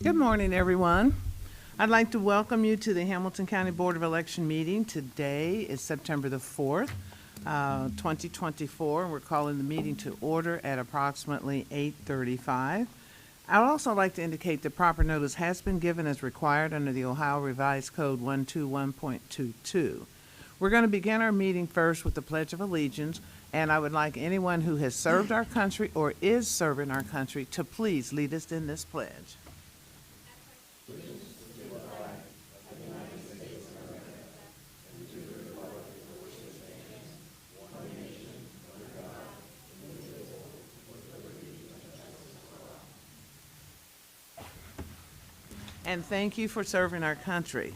Good morning, everyone. I'd like to welcome you to the Hamilton County Board of Election meeting. Today is September the 4th, 2024. We're calling the meeting to order at approximately 8:35. I'd also like to indicate that proper notice has been given as required under the Ohio Revised Code 121.22. We're going to begin our meeting first with the Pledge of Allegiance, and I would like anyone who has served our country or is serving our country to please lead us in this pledge. And thank you for serving our country.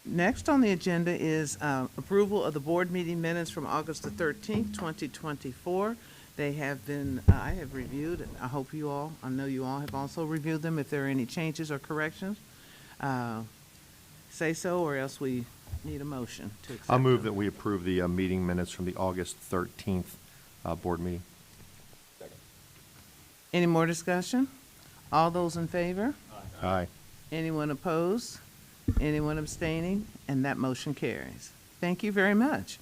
Next on the agenda is approval of the board meeting minutes from August the 13th, 2024. They have been, I have reviewed, and I know you all have also reviewed them. If there are any changes or corrections, say so, or else we need a motion to accept. I'll move that we approve the meeting minutes from the August 13th board meeting. Second. Any more discussion? All those in favor? Aye. Anyone opposed? Anyone abstaining? And that motion carries. Thank you very much.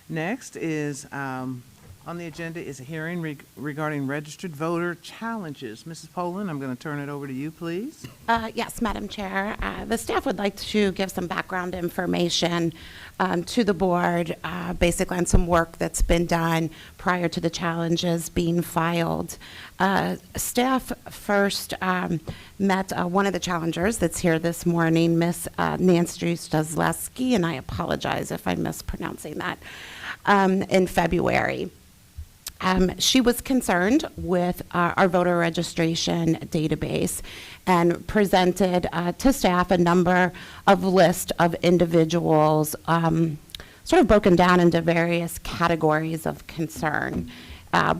Next is, on the agenda is a hearing regarding registered voter challenges. Mrs. Poland, I'm going to turn it over to you, please. Yes, Madam Chair. The staff would like to give some background information to the board, basically on some work that's been done prior to the challenges being filed. Staff first met one of the challengers that's here this morning, Miss Nancy Stazleski, and I apologize if I'm mispronouncing that, in February. She was concerned with our voter registration database and presented to staff a number of lists of individuals sort of broken down into various categories of concern.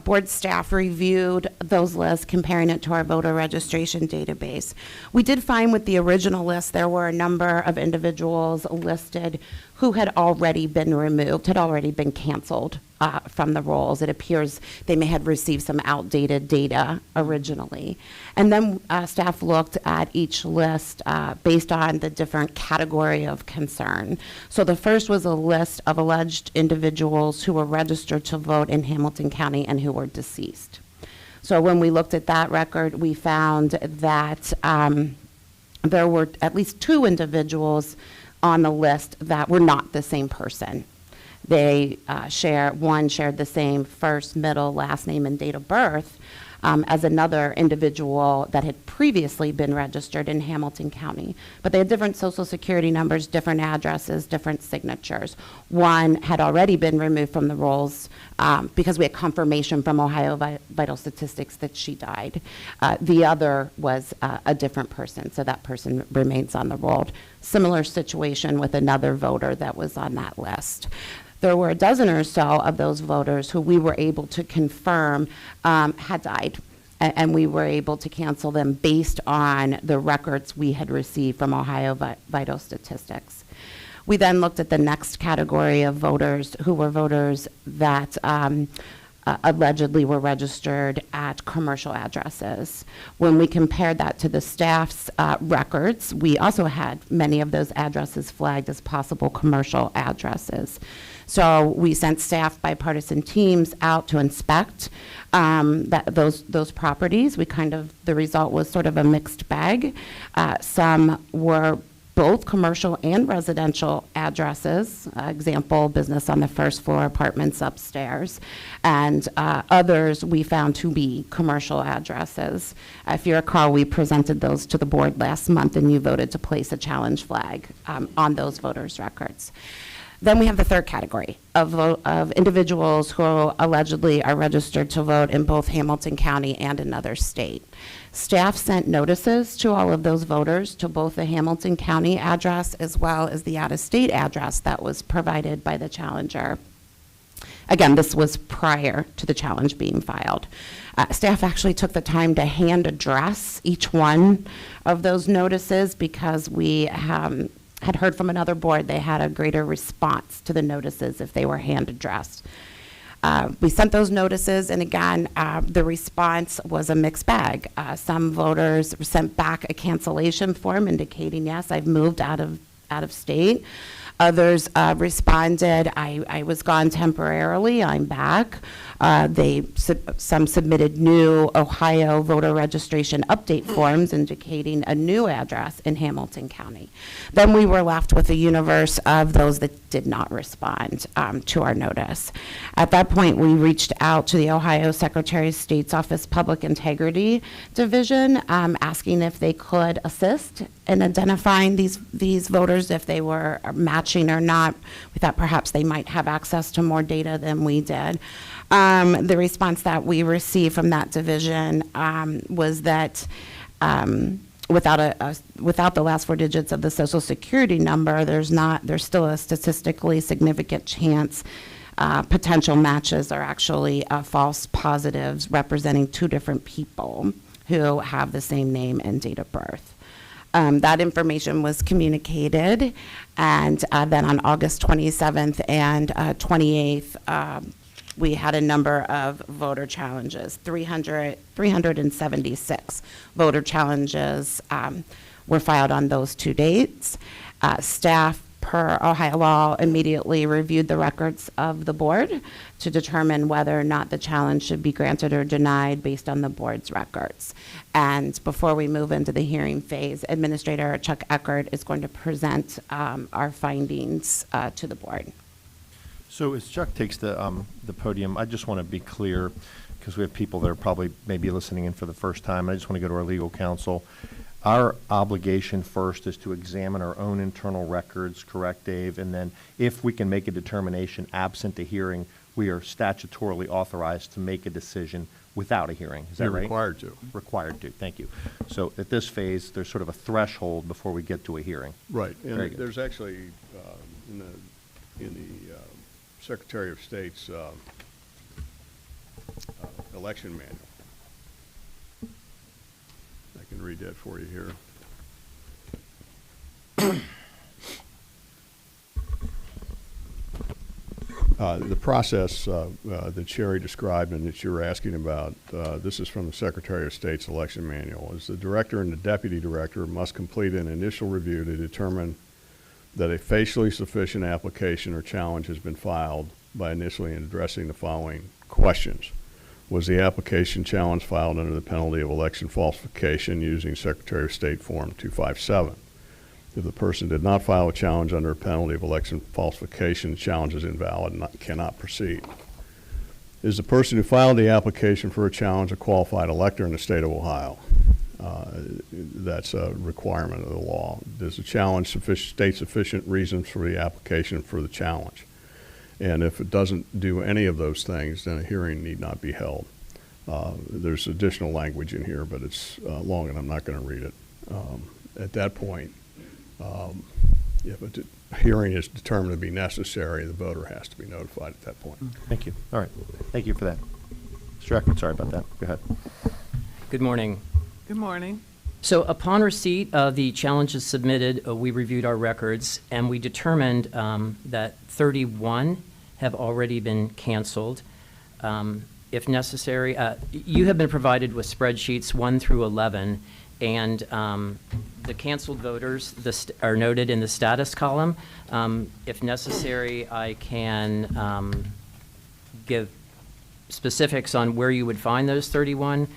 Board staff reviewed those lists, comparing it to our voter registration database. We did find with the original list there were a number of individuals listed who had already been removed, had already been canceled from the rolls. It appears they may have received some outdated data originally. And then staff looked at each list based on the different category of concern. So the first was a list of alleged individuals who were registered to vote in Hamilton County and who were deceased. So when we looked at that record, we found that there were at least two individuals on the list that were not the same person. They one shared the same first, middle, last name, and date of birth as another individual that had previously been registered in Hamilton County. But they had different social security numbers, different addresses, different signatures. One had already been removed from the rolls because we had confirmation from Ohio Vital Statistics that she died. The other was a different person, so that person remains on the roll. Similar situation with another voter that was on that list. There were a dozen or so of those voters who we were able to confirm had died, and we were able to cancel them based on the records we had received from Ohio Vital Statistics. We then looked at the next category of voters who were voters that allegedly were registered at commercial addresses. When we compared that to the staff's records, we also had many of those addresses flagged as possible commercial addresses. So we sent staff bipartisan teams out to inspect those properties. The result was sort of a mixed bag. Some were both commercial and residential addresses, example, business on the first floor, apartments upstairs, and others we found to be commercial addresses. If you recall, we presented those to the board last month and you voted to place a challenge flag on those voters' records. Then we have the third category of individuals who allegedly are registered to vote in both Hamilton County and another state. Staff sent notices to all of those voters to both the Hamilton County address as well as the out-of-state address that was provided by the challenger. Again, this was prior to the challenge being filed. Staff actually took the time to hand address each one of those notices because we had heard from another board they had a greater response to the notices if they were hand addressed. We sent those notices, and again, the response was a mixed bag. Some voters sent back a cancellation form indicating, yes, I've moved out of state. Others responded, I was gone temporarily, I'm back. Some submitted new Ohio voter registration update forms indicating a new address in Hamilton County. Then we were left with a universe of those that did not respond to our notice. At that point, we reached out to the Ohio Secretary of State's Office Public Integrity Division, asking if they could assist in identifying these voters, if they were matching or not. We thought perhaps they might have access to more data than we did. The response that we received from that division was that without the last four digits of the Social Security number, there's still a statistically significant chance potential matches are actually false positives representing two different people who have the same name and date of birth. That information was communicated, and then on August 27th and 28th, we had a number of voter challenges. 376 voter challenges were filed on those two dates. Staff, per Ohio law, immediately reviewed the records of the board to determine whether or not the challenge should be granted or denied based on the board's records. And before we move into the hearing phase, Administrator Chuck Eckert is going to present our findings to the board. So as Chuck takes the podium, I just want to be clear, because we have people that are probably maybe listening in for the first time. I just want to go to our legal counsel. Our obligation first is to examine our own internal records, correct, Dave? And then if we can make a determination absent a hearing, we are statutorily authorized to make a decision without a hearing. Is that right? You're required to. Required to, thank you. So at this phase, there's sort of a threshold before we get to a hearing. Right, Very and good. there's actually, in the Secretary of State's election manual. I can read that for you here. The process that Sherry described and that you're asking about, this is from the Secretary of State's election manual, is the director and the deputy director must complete an initial review to determine that a facially sufficient application or challenge has been filed by initially addressing the following questions. Was the application challenge filed under the penalty of election falsification using Secretary of State Form 257? If the person did not file a challenge under a penalty of election falsification, the challenge is invalid and cannot proceed. Is the person who filed the application for a challenge a qualified elector in the state of Ohio? That's a requirement of the law. Does the challenge state sufficient reasons for the application for the challenge? And if it doesn't do any of those things, then a hearing need not be held. There's additional language in here, but it's long and I'm not going to read it. At that point, if a hearing is determined to be necessary, the voter has to be notified at that point. Thank you. All right. Thank you for that. Mr. Eckert, sorry about that. Go ahead. Good morning. Good morning. So upon receipt of the challenges submitted, we reviewed our records, and we determined that 31 have already been canceled. If necessary, you have been provided with spreadsheets 1 through 11, and the canceled voters are noted in the status column. If necessary, I can give specifics on where you would find those 31.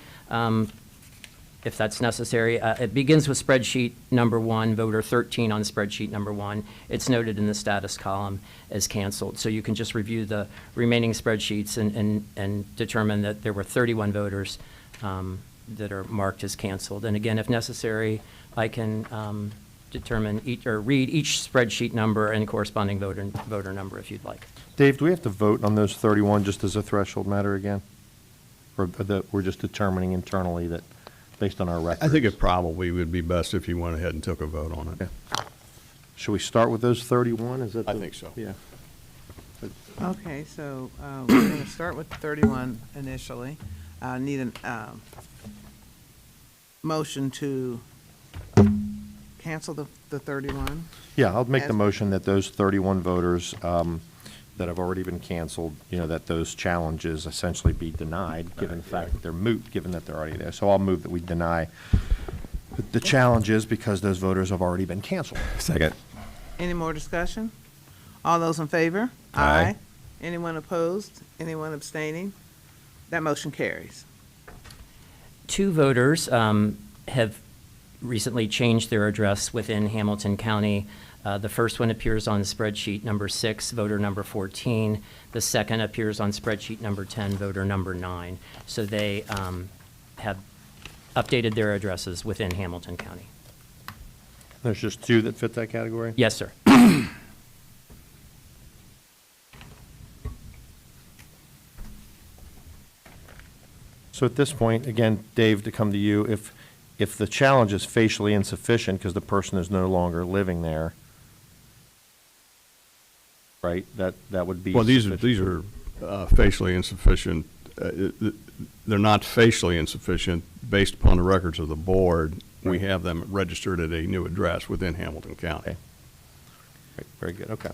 If that's necessary. It begins with spreadsheet number 1, voter 13 on spreadsheet number 1. It's noted in the status column as canceled. So you can just review the remaining spreadsheets and determine that there were 31 voters that are marked as canceled. And again, if necessary, I can determine read each spreadsheet number and corresponding voter number if you'd like. Dave, do we have to vote on those 31 just as a threshold matter again? Or that we're just determining internally that based on our records? I think it probably would be best if you went ahead and took a vote on it. Okay. Should we start with those 31? Is that I think so. Yeah. Okay, so we're going to start with 31 initially. Need a motion to cancel the 31. Yeah, I'll make the As- motion that those 31 voters that have already been canceled, that those challenges essentially be denied, given the fact that they're moot, given that they're already there. So I'll move that we deny the challenges because those voters have already been canceled. Second. Any more discussion? All those in favor? Aye. Anyone opposed? Anyone abstaining? That motion carries. 2 voters have recently changed their address within Hamilton County. The first one appears on spreadsheet number 6, voter number 14. The second appears on spreadsheet number 10, voter number 9. So they have updated their addresses within Hamilton County. There's just 2 that fit that category? Yes, sir. So at this point, again, Dave, to come to you, if the challenge is facially insufficient because the person is no longer living there, right, that would be. Well, these sufficient. are facially insufficient. They're not facially insufficient. Based upon the records of the board, we have them registered at a new address within Hamilton County. Okay. Right, very good, okay.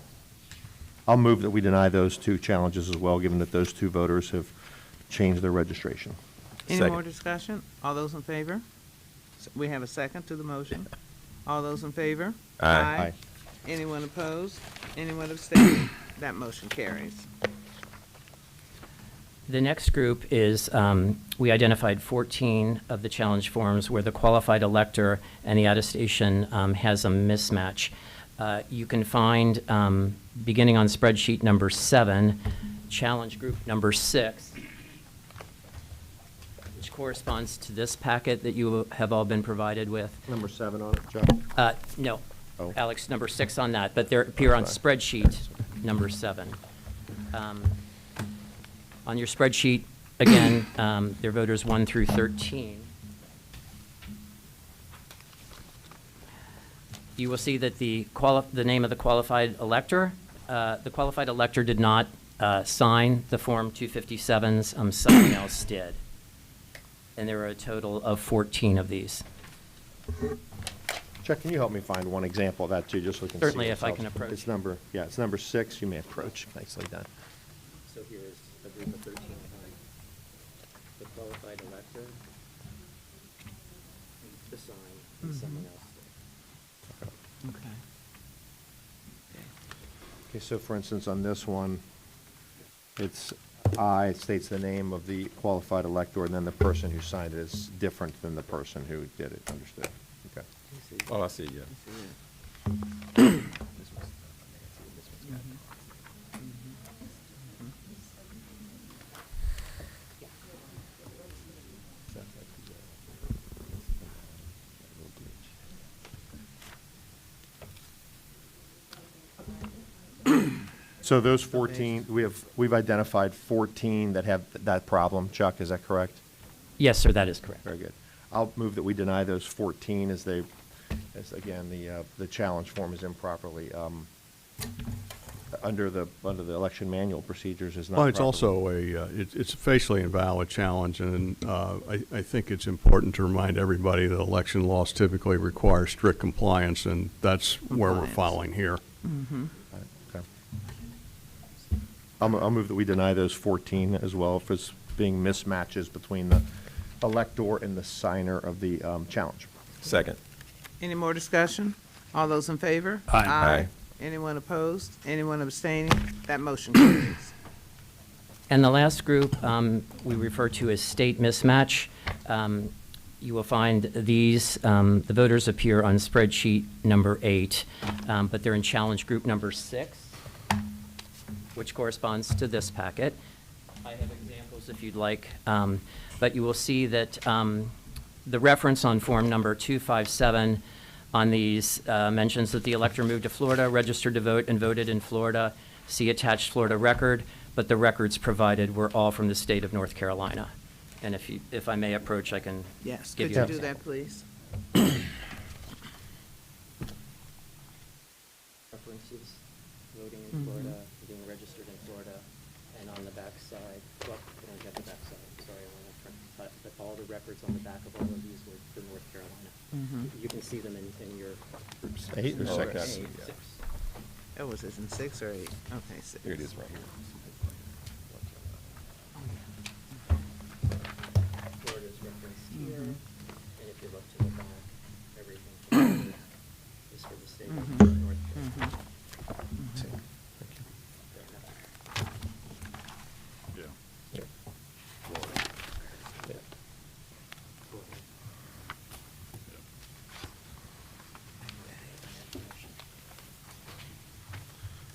I'll move that we deny those 2 challenges as well, given that those 2 voters have changed their registration. Any Second. more discussion? All those in favor? We have a second to the motion. All those in favor? Aye. Anyone opposed? Anyone abstaining? That motion carries. The next group is, we identified 14 of the challenge forms where the qualified elector and the attestation has a mismatch. You can find, beginning on spreadsheet number 7, challenge group number 6, which corresponds to this packet that you have all been provided with. Number 7 on it, Joe? No, Oh. Alex, number 6 on that, but they appear on Sorry. spreadsheet number 7. On your spreadsheet, again, they're voters 1 through 13. You will see that the name of the qualified elector did not sign the Form 257s, someone else did. And there are a total of 14 of these. Chuck, can you help me find one example of that too, just so we can see? Certainly, if I ourselves? can approach. It's number 6, you may approach, nicely done. So here is a group of 13. The qualified elector needs to sign, and someone else did. Okay. Okay, so for instance, on this one, it states the name of the qualified elector, and then the person who signed it is different than the person who did it, understood? Okay. Oh, I see, yeah. So those 14, we've identified 14 that have that problem. Chuck, is that correct? Yes, sir, that is correct. Very good. I'll move that we deny those 14 as again, the challenge form is improperly, under the election manual procedures is not. Well, it's properly- also it's a facially invalid challenge, and I think it's important to remind everybody that election laws typically require strict compliance, and that's where we're Compliance. following here. Okay. I'll move that we deny those 14 as well, if it's being mismatches between the elector and the signer of the challenge. Second. Any more discussion? All those in favor? Aye. Aye. Anyone opposed? Anyone abstaining? That motion carries. And the last group we refer to as state mismatch. You will find these, the voters appear on spreadsheet number 8, but they're in challenge group number 6, which corresponds to this packet. I have examples if you'd like, but you will see that the reference on form number 257 on these mentions that the elector moved to Florida, registered to vote, and voted in Florida. See attached Florida record, but the records provided were all from the state of North Carolina. And if I may approach, I can Yes, give could you you an do that, example. please? References, voting in Florida, being registered in Florida, and on the back side, well, I don't get the back side, sorry, I went up front, but all the records on the back of all of these were for North Carolina. You can see them in your Groups 8 or Oh, 6? okay. 6. Oh, was it in 6 or 8? Okay, 6. Here it is right here. Florida's referenced here, and if you look to the back, everything is for the state of North Carolina.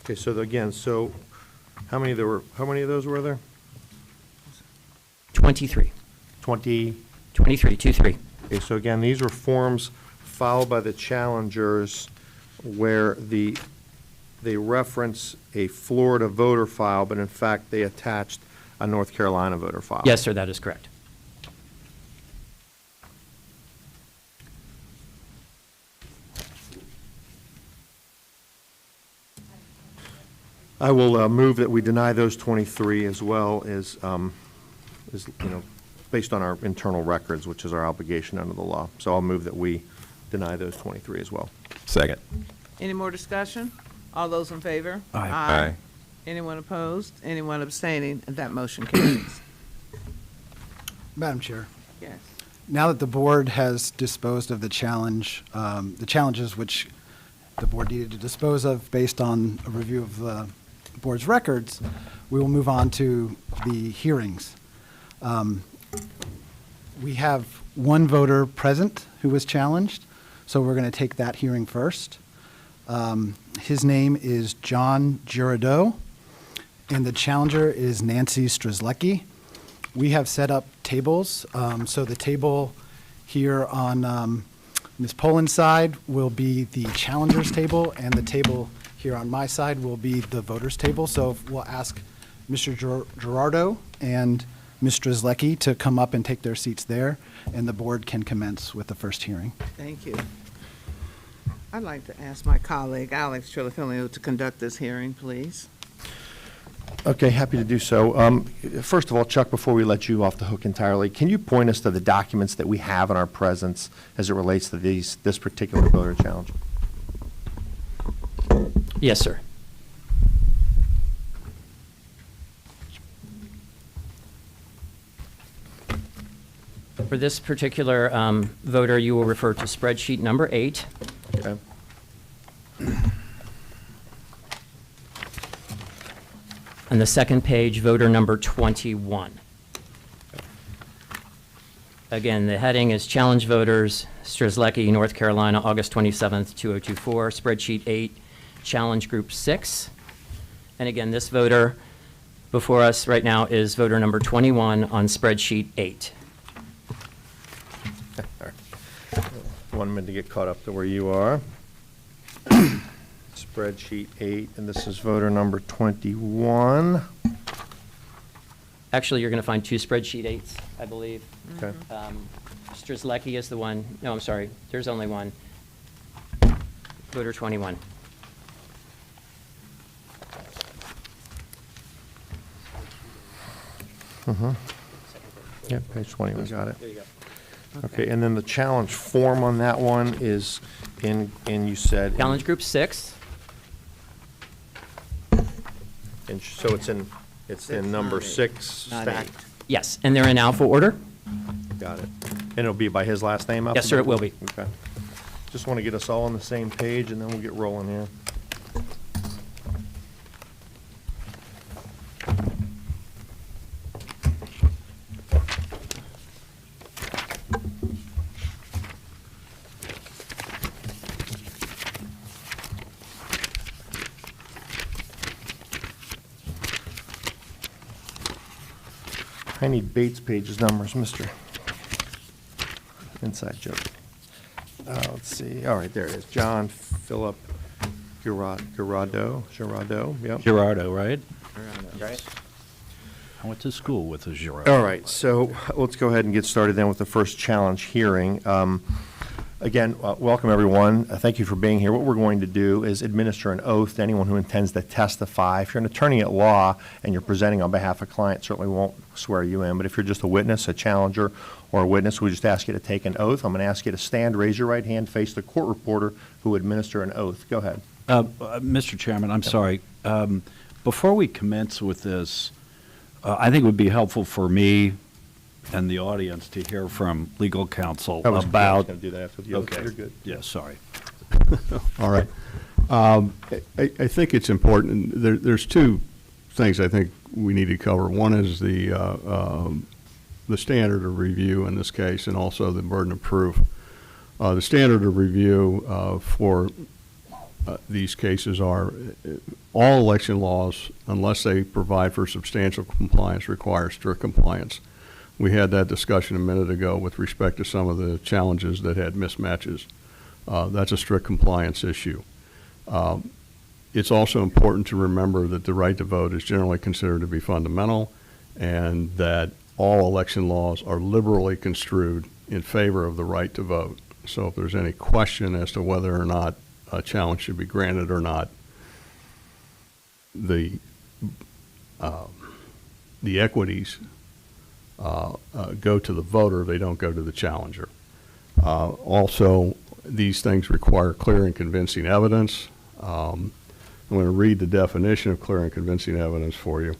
Okay, so again, so how many of those were there? 23. 20? 23. Okay, so again, these were forms filed by the challengers where they reference a Florida voter file, but in fact, they attached a North Carolina voter file. Yes, sir, that is correct. I will move that we deny those 23 as well as, based on our internal records, which is our obligation under the law. So I'll move that we deny those 23 as well. Second. Any more discussion? All those in favor? Aye. Anyone opposed? Anyone abstaining? That motion carries. Madam Chair, Yes. now that the board has disposed of the challenges which the board needed to dispose of based on a review of the board's records, we will move on to the hearings. We have one voter present who was challenged, so we're going to take that hearing first. His name is John Girardeau, and the challenger is Nancy Strzelecki. We have set up tables, so the table here on Ms. Poland's side will be the challenger's table, and the table here on my side will be the voter's table. So we'll ask Mr. Girardeau and Ms. Strzelecki to come up and take their seats there, and the board can commence with the first hearing. Thank you. I'd like to ask my colleague, Alex Trillifilio, to conduct this hearing, please. Okay, happy to do so. First of all, Chuck, before we let you off the hook entirely, can you point us to the documents that we have in our presence as it relates to this particular voter challenge? Yes, sir. For this particular voter, you will refer to spreadsheet number 8. Okay. On the second page, voter number 21. Again, the heading is Challenge Voters, Strzelecki, North Carolina, August 27th, 2024. Spreadsheet 8, Challenge Group 6. And again, this voter before us right now is voter number 21 on spreadsheet 8. 1 minute to get caught up to where you are. Spreadsheet 8, and this is voter number 21. Actually, you're going to find 2 spreadsheet 8s, I believe. Okay. Strzelecki is the one, no, I'm sorry, there's only one. Voter 21. Yeah, page 20, we got it. There you go. Okay, and then the challenge form on that one is you said. Challenge Group 6. And so it's in number not eight. 6 Not stacked. 8. Yes, and they're in alpha order. Got it. And it'll be by his last name? Yes, sir, it will be. Okay. Just want to get us all on the same page, and then we'll get rolling here. I need Bates pages numbers, Mr. Inside joke. Let's see. All right, there it is. John Philip Girardeau, yep. Girardeau, right? Right. I went to school with a Girardeau. All right, so let's go ahead and get started then with the first challenge hearing. Again, welcome everyone. Thank you for being here. What we're going to do is administer an oath to anyone who intends to testify. If you're an attorney at law and you're presenting on behalf of a client, certainly won't swear you in. But if you're just a witness, a challenger, or a witness, we just ask you to take an oath. I'm going to ask you to stand, raise your right hand, face the court reporter who will administer an oath. Go ahead. Mr. Chairman, I'm sorry. Before we commence with this, I think it would be helpful for me and the audience to hear from legal counsel I was about. going to do that after you. Okay. You're good. Yeah, sorry. All right. I think it's important, there's two things I think we need to cover. One is the standard of review in this case, and also the burden of proof. The standard of review for these cases are all election laws, unless they provide for substantial compliance, require strict compliance. We had that discussion a minute ago with respect to some of the challenges that had mismatches. That's a strict compliance issue. It's also important to remember that the right to vote is generally considered to be fundamental, and that all election laws are liberally construed in favor of the right to vote. So if there's any question as to whether or not a challenge should be granted or not, the equities go to the voter, they don't go to the challenger. Also, these things require clear and convincing evidence. I'm going to read the definition of clear and convincing evidence for you.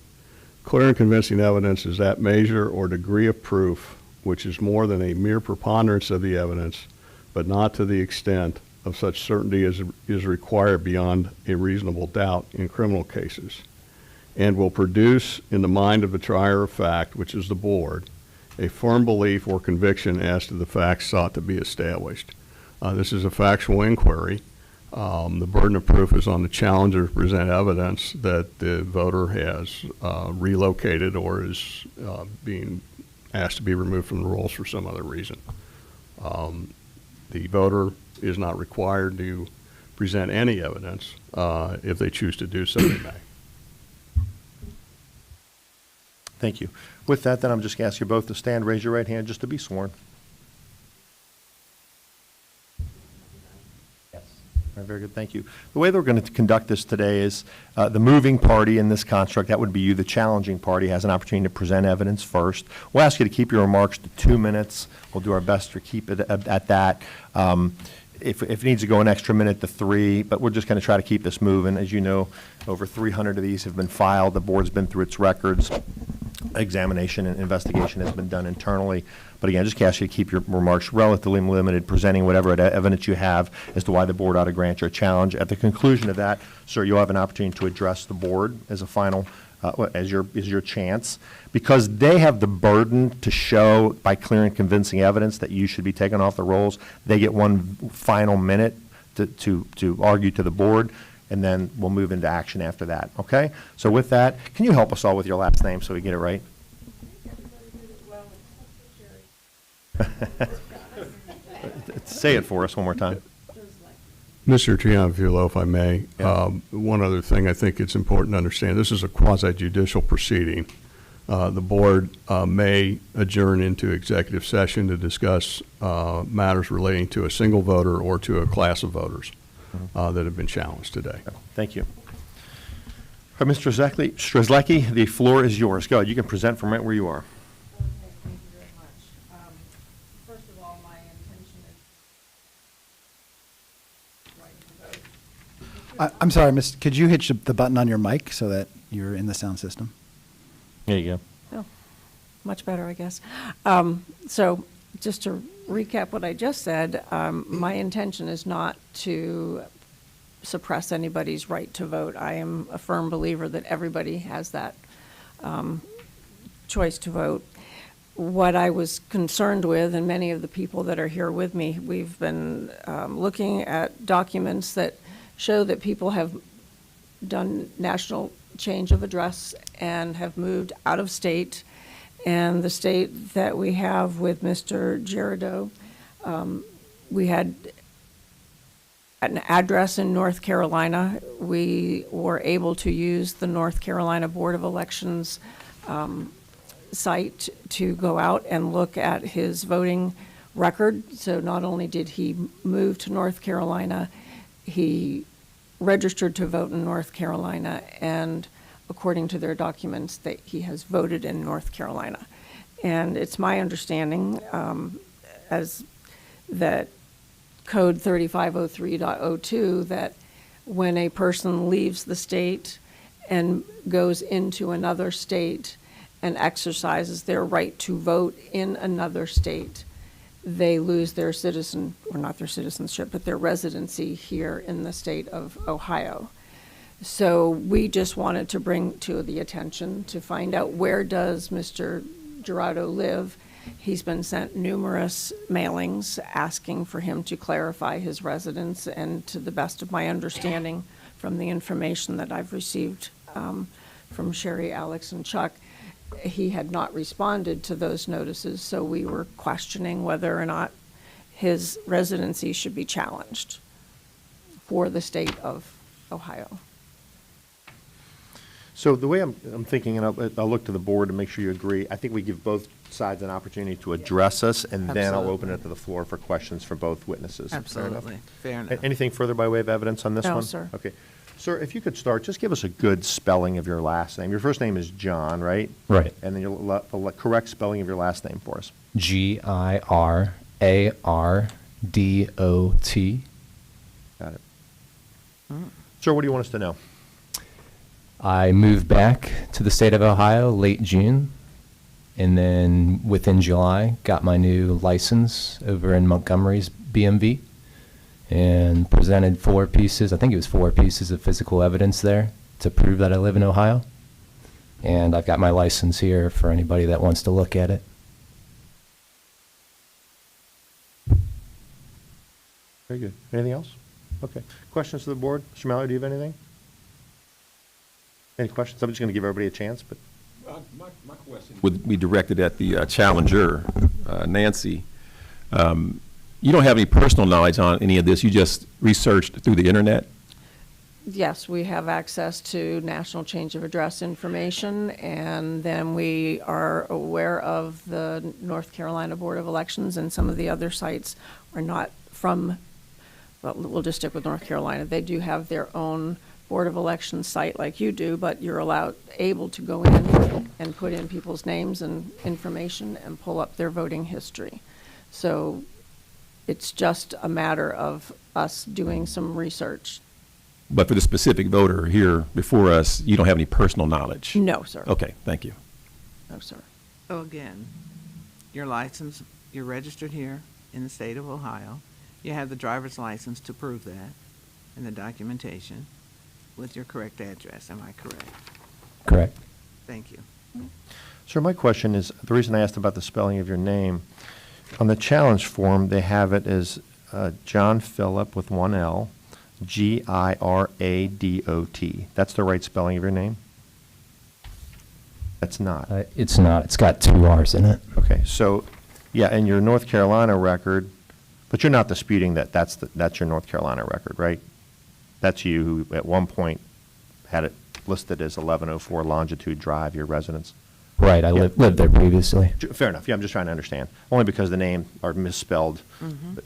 Clear and convincing evidence is that measure or degree of proof which is more than a mere preponderance of the evidence, but not to the extent of such certainty as is required beyond a reasonable doubt in criminal cases, and will produce in the mind of the trier of fact, which is the board, a firm belief or conviction as to the facts sought to be established. This is a factual inquiry. The burden of proof is on the challenger to present evidence that the voter has relocated or is being asked to be removed from the rolls for some other reason. The voter is not required to present any evidence. If they choose to do so, they may. Thank you. With that, then I'm just going to ask you both to stand, raise your right hand just to be sworn. Yes. All right, very good, thank you. The way that we're going to conduct this today is the moving party in this construct, that would be you, the challenging party, has an opportunity to present evidence first. We'll ask you to keep your remarks to 2 minutes. We'll do our best to keep it at that. If it needs to go an extra minute to 3, but we're just going to try to keep this moving. As you know, over 300 of these have been filed. The board's been through its records. Examination and investigation has been done internally. But again, just ask you to keep your remarks relatively limited, presenting whatever evidence you have as to why the board ought to grant your challenge. At the conclusion of that, sir, you'll have an opportunity to address the board as a final, as your chance. Because they have the burden to show by clear and convincing evidence that you should be taken off the rolls, they get one final minute to argue to the board, and then we'll move into action after that, okay? So with that, can you help us all with your last name so we get it right? Say it for us one more time. Mr. Trianfulo, if I may, Yeah. one other thing I think it's important to understand, this is a quasi-judicial proceeding. The board may adjourn into executive session to discuss matters relating to a single voter or to a class of voters that have been challenged today. Thank you. All right, Mr. Strzelecki, the floor is yours. Go ahead. You can present from right where you are. Okay, thank you very much. First of all, my intention is right to vote. I'm sorry, Miss, could you hit the button on your mic so that you're in the sound system? There you go. Oh, much better, I guess. So just to recap what I just said, my intention is not to suppress anybody's right to vote. I am a firm believer that everybody has that choice to vote. What I was concerned with, and many of the people that are here with me, we've been looking at documents that show that people have done national change of address and have moved out of state. And the state that we have with Mr. Girardeau, we had an address in North Carolina. We were able to use the North Carolina Board of Elections site to go out and look at his voting record. So not only did he move to North Carolina, he registered to vote in North Carolina, and according to their documents, that he has voted in North Carolina. And it's my understanding as that Code 3503.02 that when a person leaves the state and goes into another state and exercises their right to vote in another state, they lose their or not their citizenship, but their residency here in the state of Ohio. So we just wanted to bring to the attention to find out, where does Mr. Gerardo live? He's been sent numerous mailings asking for him to clarify his residence, and to the best of my understanding from the information that I've received from Sherry, Alex, and Chuck, he had not responded to those notices, so we were questioning whether or not his residency should be challenged for the state of Ohio. So the way I'm thinking, and I'll look to the board to make sure you agree, I think we give both sides an opportunity to address us, and then I'll open it to the floor for questions for both witnesses. Fair enough? Absolutely. Fair enough. Anything further by way of evidence on this one? No, sir. Okay. Sir, if you could start, just give us a good spelling of your last name. Your first name is John, right? Right. And then the correct spelling of your last name for us. Girardot. Got it. Sir, what do you want us to know? I moved back to the state of Ohio late June, and then within July got my new license over in Montgomery's BMV, and presented 4 pieces, I think it was 4 pieces of physical evidence there to prove that I live in Ohio. And I've got my license here for anybody that wants to look at it. Very good. Anything else? Okay. Questions to the board? Mr. Mallory, do you have anything? Any questions? I'm just going to give everybody a chance, but. My question would be directed at the challenger, Nancy. You don't have any personal knowledge on any of this. You just researched through the internet? Yes, we have access to national change of address information, and then we are aware of the North Carolina Board of Elections, and some of the other sites are not from, well, we'll just stick with North Carolina. They do have their own Board of Elections site like you do, but you're able to go in and put in people's names and information and pull up their voting history. So it's just a matter of us doing some research. But for the specific voter here before us, you don't have any personal knowledge? No, sir. Okay, thank you. No, sir. So again, your license, you're registered here in the state of Ohio. You have the driver's license to prove that, and the documentation with your correct address. Am I correct? Correct. Thank you. Sir, my question is, the reason I asked about the spelling of your name, on the challenge form, they have it as John Phillip with 1 L, Giradot. That's the right spelling of your name? That's not. It's not. It's got 2 R's in it. Okay, so, yeah, in your North Carolina record, but you're not disputing that that's your North Carolina record, right? That's you who at one point had it listed as 1104 Longitude Drive, your residence? Right. I lived there previously. Fair enough. Yeah, I'm just trying to understand. Only because the name are misspelled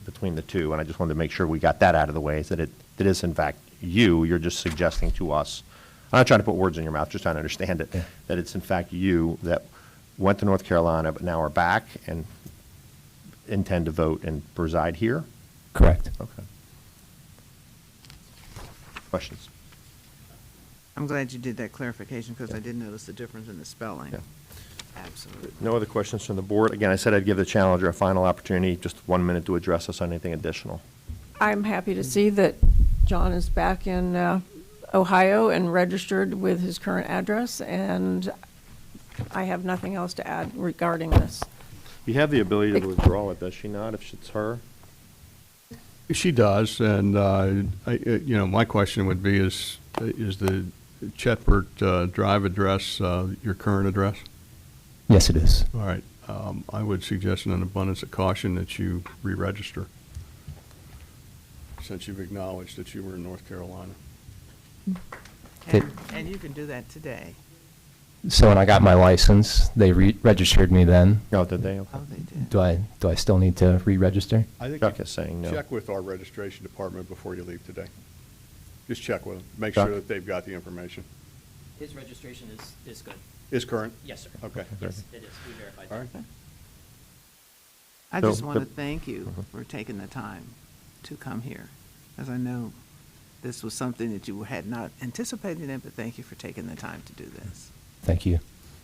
between the two, and I just wanted to make sure we got that out of the way, is that it is in fact you. You're just suggesting to us. I'm not trying to put words in your mouth, just trying to understand it, that it's in fact you that went to North Carolina but now are back and intend to vote and reside here? Correct. Okay. Questions? I'm glad you did that clarification, because I did notice the difference in the spelling. Yeah. Absolutely. No other questions from the board? Again, I said I'd give the challenger a final opportunity, just 1 minute to address us on anything additional. I'm happy to see that John is back in Ohio and registered with his current address, and I have nothing else to add regarding this. You have the ability to withdraw it, does she not, if it's her? She does, and my question would be: is the Chetbert Drive address your current address? Yes, it is. All right. I would suggest, in an abundance of caution, that you re-register, since you've acknowledged that you were in North Carolina. And you can do that today. So when I got my license, they registered me then. No, did they? Okay. Oh, they did. Do I still need to re-register? I think Chuck is saying no. check with our registration department before you leave today. Just check with them. Make Chuck? sure that they've got the information. His registration is good. Is current? Yes, sir. Okay. Yes, it is. We verified All that. right. I So just want to the- thank you for taking the time to come here, as I know this was something that you had not anticipated in, but thank you for taking the time to do this. Thank you.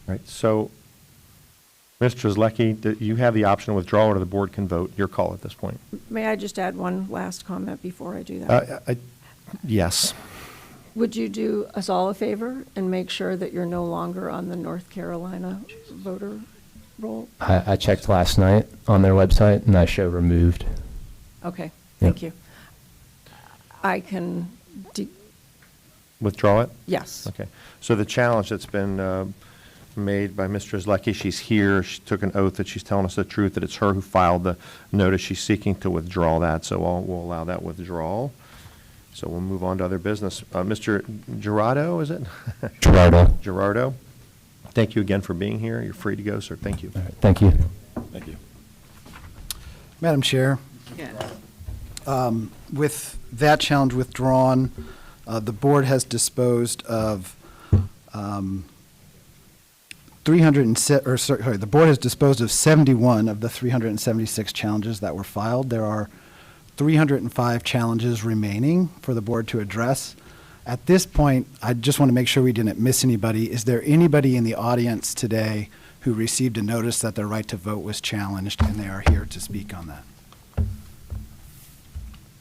Right, so, Mr. Zlecki, you have the option to withdraw, or the board can vote. Your call at this point. May I just add one last comment before I do that? Yes. Would you do us all a favor and make sure that you're no longer on the North Carolina voter roll? I checked last night on their website, and I show removed. Okay, thank you. I can, Withdraw it? yes. Okay. So the challenge that's been made by Mr. Zlecki, she's here, she took an oath that she's telling us the truth, that it's her who filed the notice. She's seeking to withdraw that, so we'll allow that withdrawal. So we'll move on to other business. Mr. Gerardo, is it? Gerardo. Gerardo, thank you again for being here. You're free to go, sir. Thank you. All right, thank you. Thank you. Madam Chair, with that challenge withdrawn, the board has disposed of the board has disposed of 71 of the 376 challenges that were filed. There are 305 challenges remaining for the board to address. At this point, I just want to make sure we didn't miss anybody. Is there anybody in the audience today who received a notice that their right to vote was challenged and they are here to speak on that?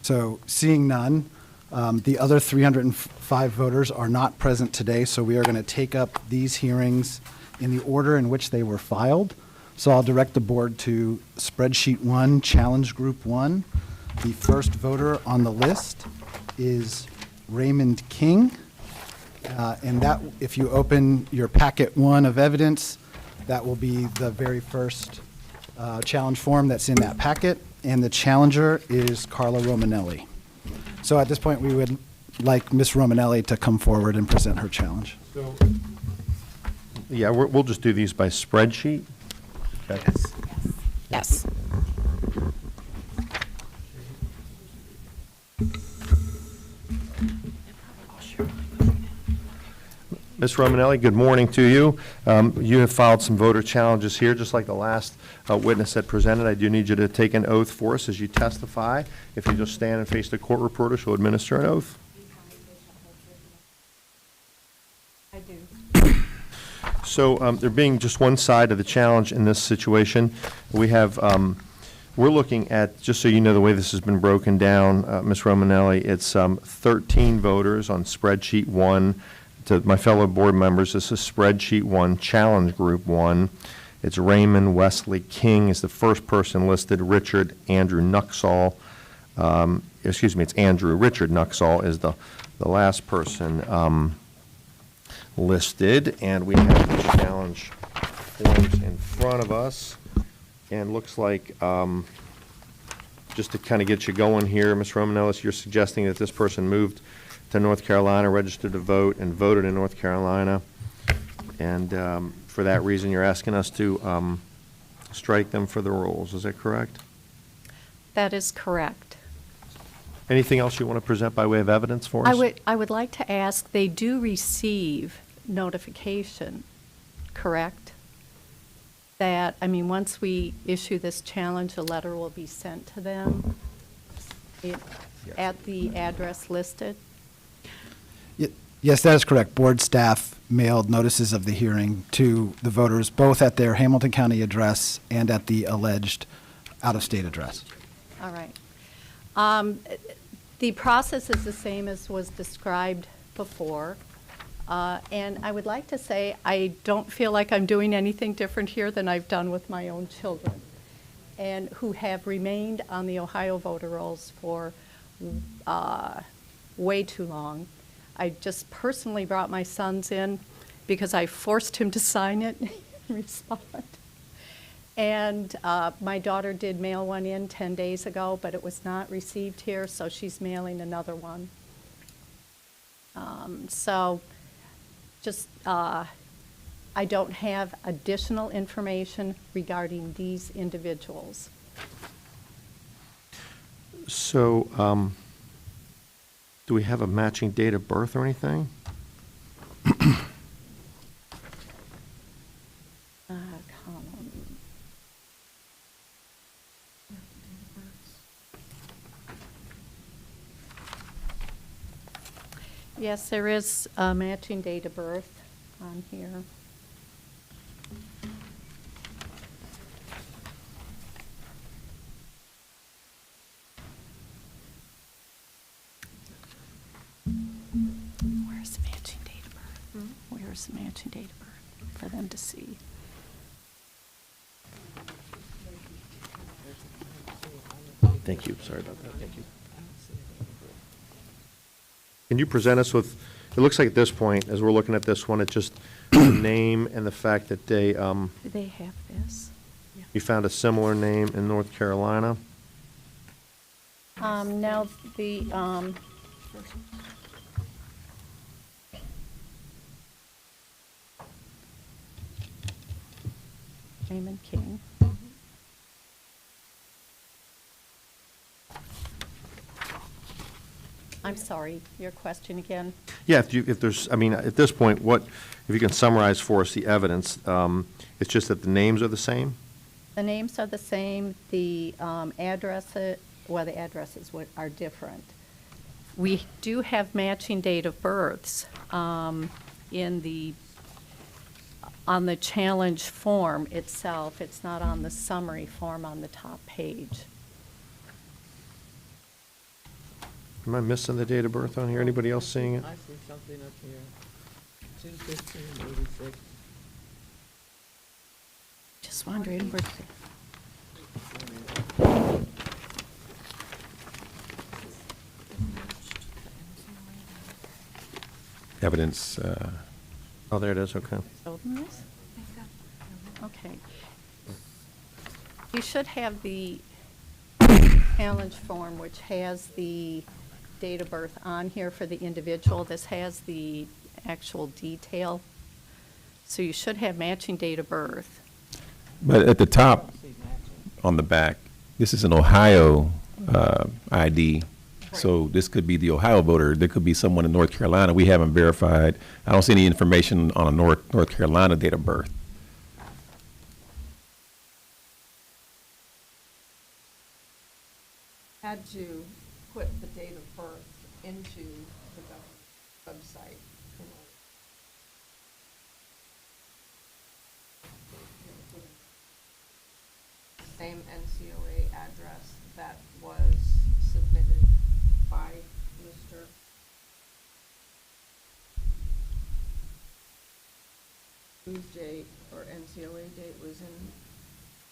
So seeing none, the other 305 voters are not present today, so we are going to take up these hearings in the order in which they were filed. So I'll direct the board to spreadsheet 1, challenge group 1. The first voter on the list is Raymond King. And that, if you open your packet 1 of evidence, that will be the very first challenge form that's in that packet. And the challenger is Carla Romanelli. So at this point, we would like Ms. Romanelli to come forward and present her challenge. Yeah, we'll just do these by spreadsheet. Okay. Yes. Ms. Romanelli, good morning to you. You have filed some voter challenges here, just like the last witness that presented. I do need you to take an oath for us as you testify. If you just stand and face the court reporter, she'll administer an oath. I do. So there being just one side of the challenge in this situation, we have, we're looking at, just so you know the way this has been broken down, Ms. Romanelli, it's 13 voters on spreadsheet 1. To my fellow board members, this is spreadsheet 1, challenge group 1. It's Raymond Wesley King is the first person listed. Richard Andrew Nuxall, it's Andrew Richard Nuxall is the last person listed. And we have the challenge forms in front of us. And looks like, just to kind of get you going here, Ms. Romanelli, you're suggesting that this person moved to North Carolina, registered to vote, and voted in North Carolina. And for that reason, you're asking us to strike them for the rolls. Is that correct? That is correct. Anything else you want to present by way of evidence for us? I would like to ask, they do receive notification, correct? That, I mean, once we issue this challenge, a letter will be sent to them at the address listed? Yes, that is correct. Board staff mailed notices of the hearing to the voters, both at their Hamilton County address and at the alleged out-of-state address. All right. The process is the same as was described before. And I would like to say I don't feel like I'm doing anything different here than I've done with my own children, and who have remained on the Ohio voter rolls for way too long. I just personally brought my sons in because I forced him to sign it and respond. And my daughter did mail one in 10 days ago, but it was not received here, so she's mailing another one. So just, I don't have additional information regarding these individuals. So, do we have a matching date of birth or anything? Column. Yes, there is a matching date of birth on here. Where's the matching date of birth? Where's the matching date of birth for them to see? Thank you, sorry about that, thank you. Can you present us with, it looks like at this point, as we're looking at this one, it's just the name and the fact that they, Do they have this? you found a similar name in North Carolina? Now, the, Raymond King. I'm sorry, your question again? Yeah, if there's, I mean, at this point, what, if you can summarize for us the evidence, it's just that the names are the same? The names are the same, the addresses, well, the addresses are different. We do have matching date of births on the challenge form itself. It's not on the summary form on the top page. Am I missing the date of birth on here? Anybody else seeing it? I see something up here, 2/15/86. Just wondering where. Evidence, Oh, there it is, okay. Okay. You should have the challenge form, which has the date of birth on here for the individual. This has the actual detail. So you should have matching date of birth. but at the top, on the back, this is an Ohio ID, so this could be the Ohio voter. There could be someone in North Carolina we haven't verified. I don't see any information on a North Carolina date of birth. Had to put the date of birth into the website. Same NCOA address that was submitted by Mr. Whose date or NCOA date was in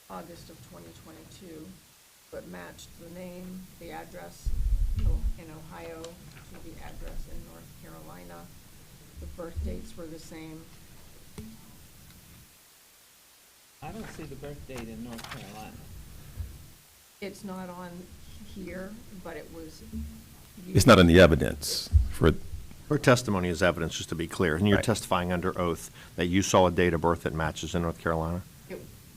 August of 2022, but matched the name, the address in Ohio to the address in North Carolina. The birth dates were the same. I don't see the birth date in North Carolina. It's not on here, but it was. It's not in the evidence for, Her testimony is evidence, just to be clear, and you're Right. testifying under oath that you saw a date of birth that matches in North Carolina?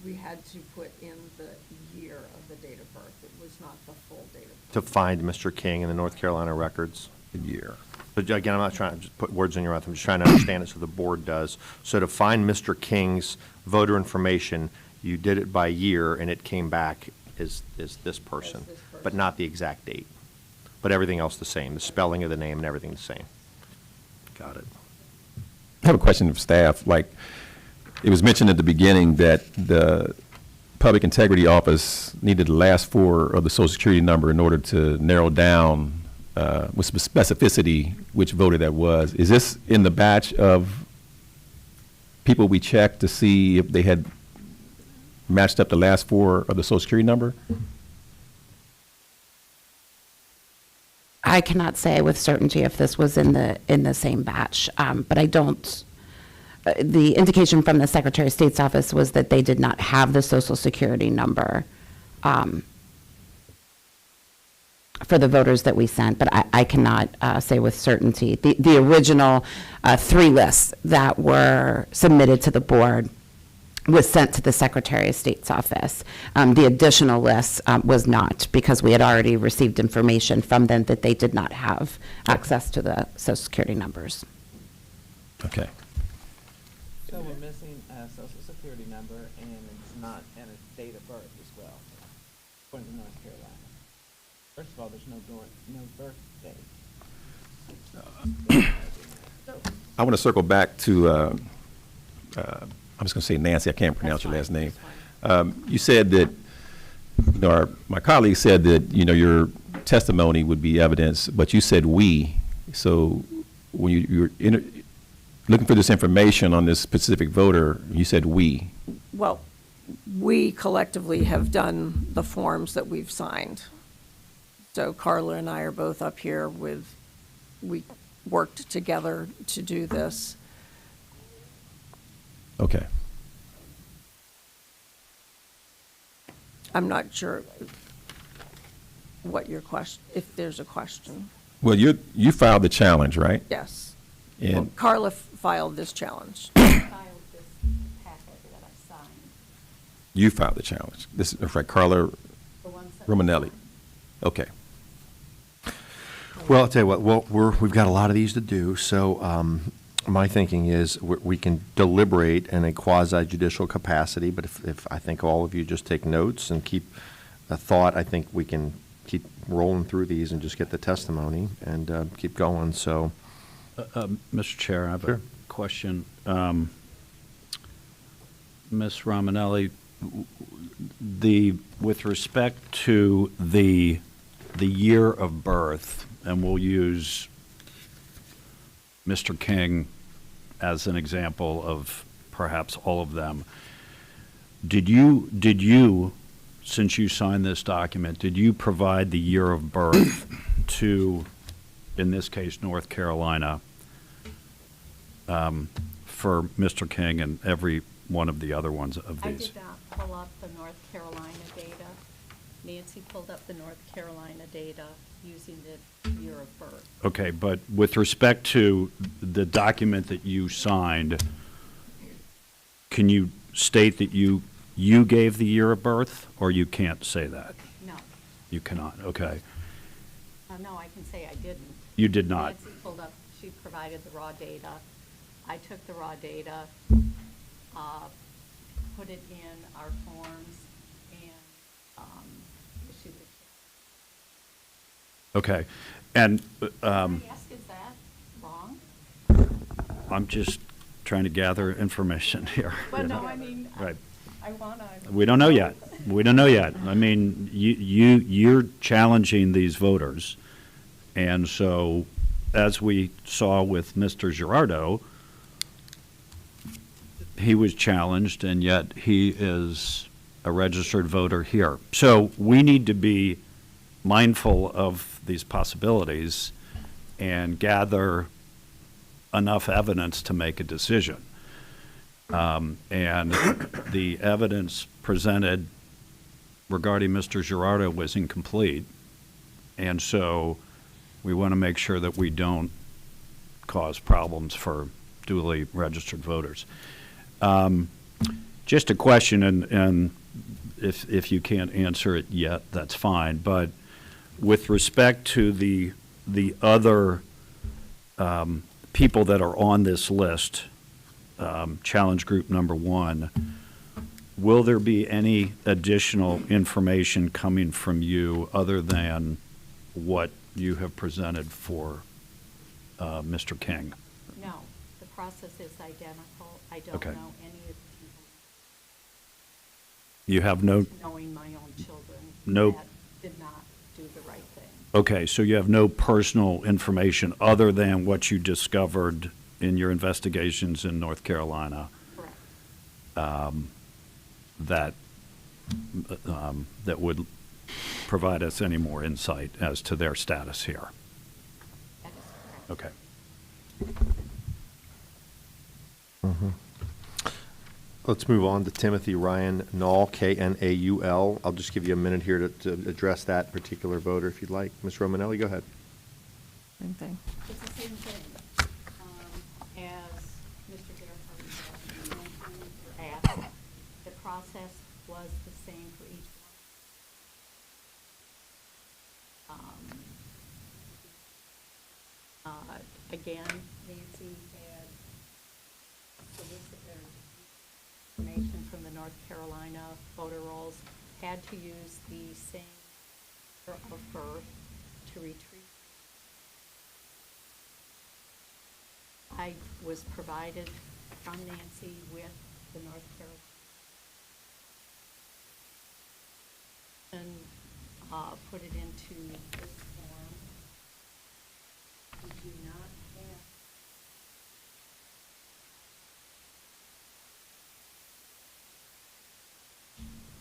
We had to put in the year of the date of birth. It was not the full date of birth. To find Mr. King in the North Carolina records? the year. But again, I'm not trying to just put words in your mouth, I'm just trying to understand it so the board does. So to find Mr. King's voter information, you did it by year, and it came back as this person, but not the exact date. But everything else the same, the spelling of the name and everything the same. Got it. I have a question of staff. Like, it was mentioned at the beginning that the Public Integrity Office needed the last four of the Social Security number in order to narrow down with specificity which voter that was. Is this in the batch of people we checked to see if they had matched up the last four of the Social Security number? I cannot say with certainty if this was in the same batch, but I don't. The indication from the Secretary of State's office was that they did not have the Social Security number for the voters that we sent, but I cannot say with certainty. The original three lists that were submitted to the board was sent to the Secretary of State's office. The additional list was not, because we had already received information from them that they did not have access to the Social Security numbers. Okay. So we're missing a social security number, and it's not, and a date of birth as well, according to North Carolina. First of all, there's no birth date. I want to circle back to, I'm just going to say Nancy, I can't pronounce your last name. You said that, my colleague said that, your testimony would be evidence, but you said we. So when you were looking for this information on this specific voter, you said we. Well, we collectively have done the forms that we've signed. So Carla and I are both up here we worked together to do this. Okay. I'm not sure what your question, if there's a question. Well, you filed the challenge, right? Yes. And Well, Carla filed this challenge. Filed this packet that I signed, you filed the challenge. This is right, Carla the ones that. Romanelli. Okay. Well, I'll tell you what, we've got a lot of these to do, so my thinking is we can deliberate in a quasi-judicial capacity, but if I think all of you just take notes and keep a thought, I think we can keep rolling through these and just get the testimony and keep going, so. Mr. Chair, I have Sure. a question. Ms. Romanelli, with respect to the year of birth, and we'll use Mr. King as an example of perhaps all of them. Did you, since you signed this document, did you provide the year of birth to, in this case, North Carolina, for Mr. King and every one of the other ones of I these? did not pull up the North Carolina data. Nancy pulled up the North Carolina data using the year of birth. Okay, but with respect to the document that you signed, can you state that you gave the year of birth, or you can't say that? No, You cannot, okay. no, I can say I didn't. You did not. Nancy pulled up, she provided the raw data. I took the raw data, put it in our forms, and issued it. Okay, and Can I ask, is that wrong? I'm just trying to gather information here. But you no, know. I mean, Right. I wanna. We don't know yet. We don't know yet. I mean, you're challenging these voters. And so, as we saw with Mr. Girardo, he was challenged, and yet he is a registered voter here. So we need to be mindful of these possibilities and gather enough evidence to make a decision. And the evidence presented regarding Mr. Girardo was incomplete. And so we want to make sure that we don't cause problems for duly registered voters. Just a question, and if you can't answer it yet, that's fine. But with respect to the other people that are on this list, challenge group number 1, will there be any additional information coming from you other than what you have presented for Mr. King? No, the process is identical. I don't Okay. know any of the people. You have no, Knowing my own children. No. That did not do the right thing. okay, so you have no personal information other than what you discovered in your investigations in North Carolina Correct. that would provide us any more insight as to their status here? That is correct. Okay. Let's move on to Timothy Ryan Naul, Knaul. I'll just give you a minute here to address that particular voter if you'd like. Ms. Romanelli, go ahead. Same thing. It's the same thing. As Mr. Gerhardt mentioned or asked, the process was the same for each one. Again, Nancy had solicited information from the North Carolina voter rolls, had to use the same year of birth to retrieve I was provided from Nancy with the North Carolina and put it into this form. We do not have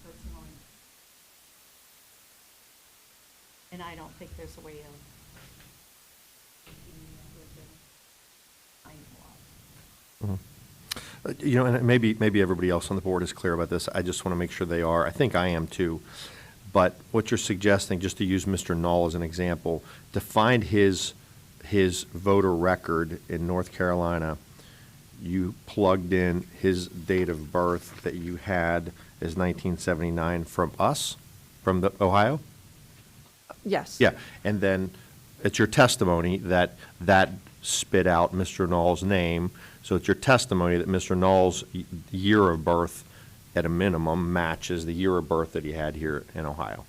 personal, and I don't think there's a way of making that with the You know, and maybe everybody else on the board is clear about this. I just want to make sure they are. I think I am too. But what you're suggesting, just to use Mr. Knoll as an example, to find his voter record in North Carolina, you plugged in his date of birth that you had as 1979 from us, from the Ohio? Yes. Yeah, and then it's your testimony that spit out Mr. Knoll's name. So it's your testimony that Mr. Knoll's year of birth, at a minimum, matches the year of birth that he had here in Ohio.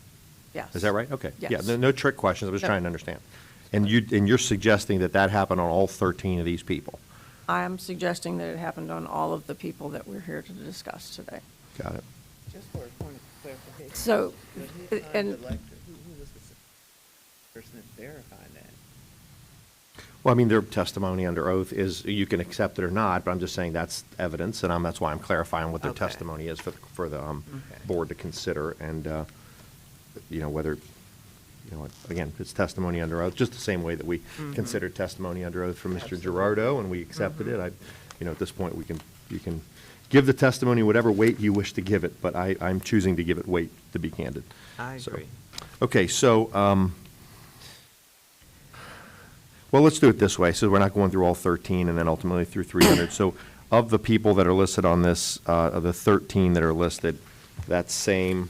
Yes. Is that right? Okay. Yes. Yeah, no trick questions. I was No. trying to understand. And you're suggesting that happened on all 13 of these people? I am suggesting that it happened on all of the people that we're here to discuss today. Got it. Just for a point of clarification. So, When his son's and elected, who was the person that verified that? Well, I mean, their testimony under oath is, you can accept it or not, but I'm just saying that's evidence, and that's why I'm clarifying what their Okay. testimony is for the Okay. board to consider, and, whether, again, it's testimony under oath, just the same way that we considered testimony under oath from Mr. Gerardo, and we accepted it. At this point, you can give the testimony whatever weight you wish to give it, but I'm choosing to give it weight, to be candid. I So- agree. Okay, so, well, let's do it this way, so we're not going through all 13 and then ultimately through 300. So of the people that are listed on this, of the 13 that are listed, that same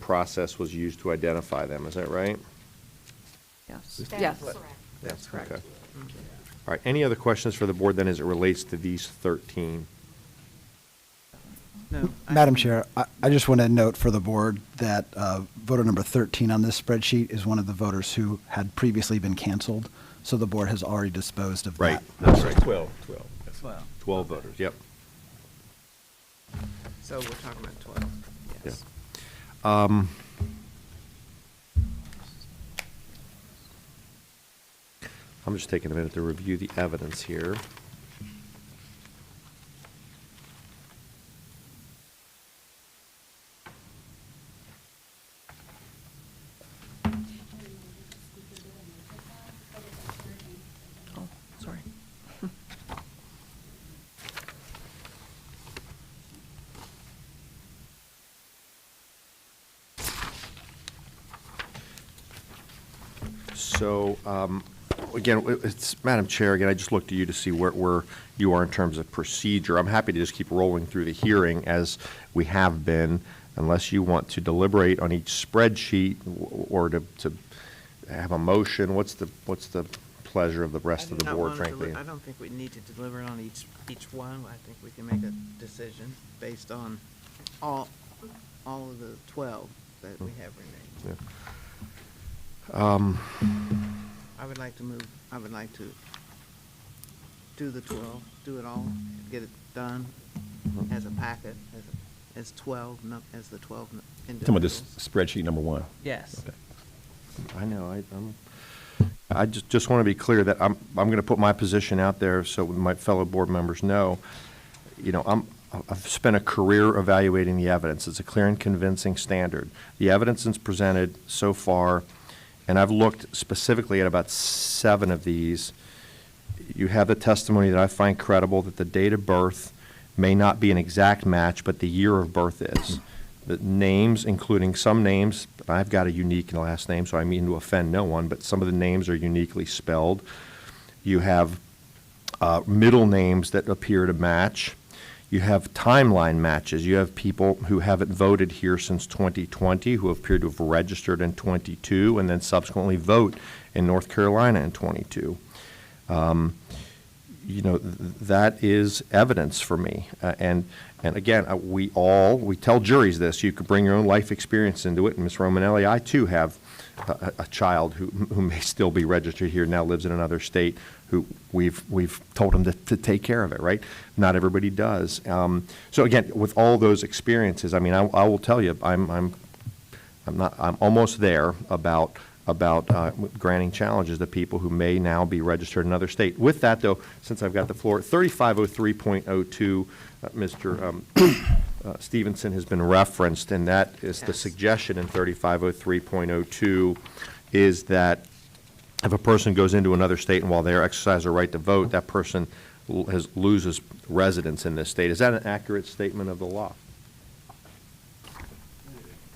process was used to identify them, is that right? yes, That yes. is correct. That's correct. Okay. All right, any other questions for the board then as it relates to these 13? No. Madam Chair, I just want to note for the board that voter number 13 on this spreadsheet is one of the voters who had previously been canceled, so the board has already disposed of Right, that. that's right. 12. Well, 12 voters, yep. so we're talking about 12, yes. I'm just taking a minute to review the evidence here. Oh, sorry. So, again, it's, Madam Chair, again, I just looked to you to see where you are in terms of procedure. I'm happy to just keep rolling through the hearing as we have been, unless you want to deliberate on each spreadsheet or to have a motion. What's the pleasure of the rest of the board, frankly? I don't think we need to deliver on each one. I think we can make a decision based on all of the 12 that we have remaining. Yeah. I would like to do the 12, do it all, get it done as a packet, as 12, as the 12 individuals. Some of this spreadsheet number 1. Yes. Okay. I know, I just want to be clear that I'm going to put my position out there so my fellow board members know. I've spent a career evaluating the evidence. It's a clear and convincing standard. The evidence that's presented so far, and I've looked specifically at about 7 of these. You have the testimony that I find credible that the date of birth may not be an exact match, but the year of birth is. The names, including some names, I've got a unique last name, so I mean to offend no one, but some of the names are uniquely spelled. You have middle names that appear to match. You have timeline matches. You have people who haven't voted here since 2020 who appear to have registered in 22 and then subsequently vote in North Carolina in 22. That is evidence for me. And again, we tell juries this. You could bring your own life experience into it. And Ms. Romanelli, I too have a child who may still be registered here, now lives in another state, who we've told them to take care of it, right? Not everybody does. So again, with all those experiences, I mean, I will tell you, I'm almost there about granting challenges to people who may now be registered in another state. With that, though, since I've got the floor, 3503.02, Mr. Stevenson has been referenced, and that is the suggestion in 3503.02 is that if a person goes into another state and while they're exercising their right to vote, that person loses residence in this state. Is that an accurate statement of the law?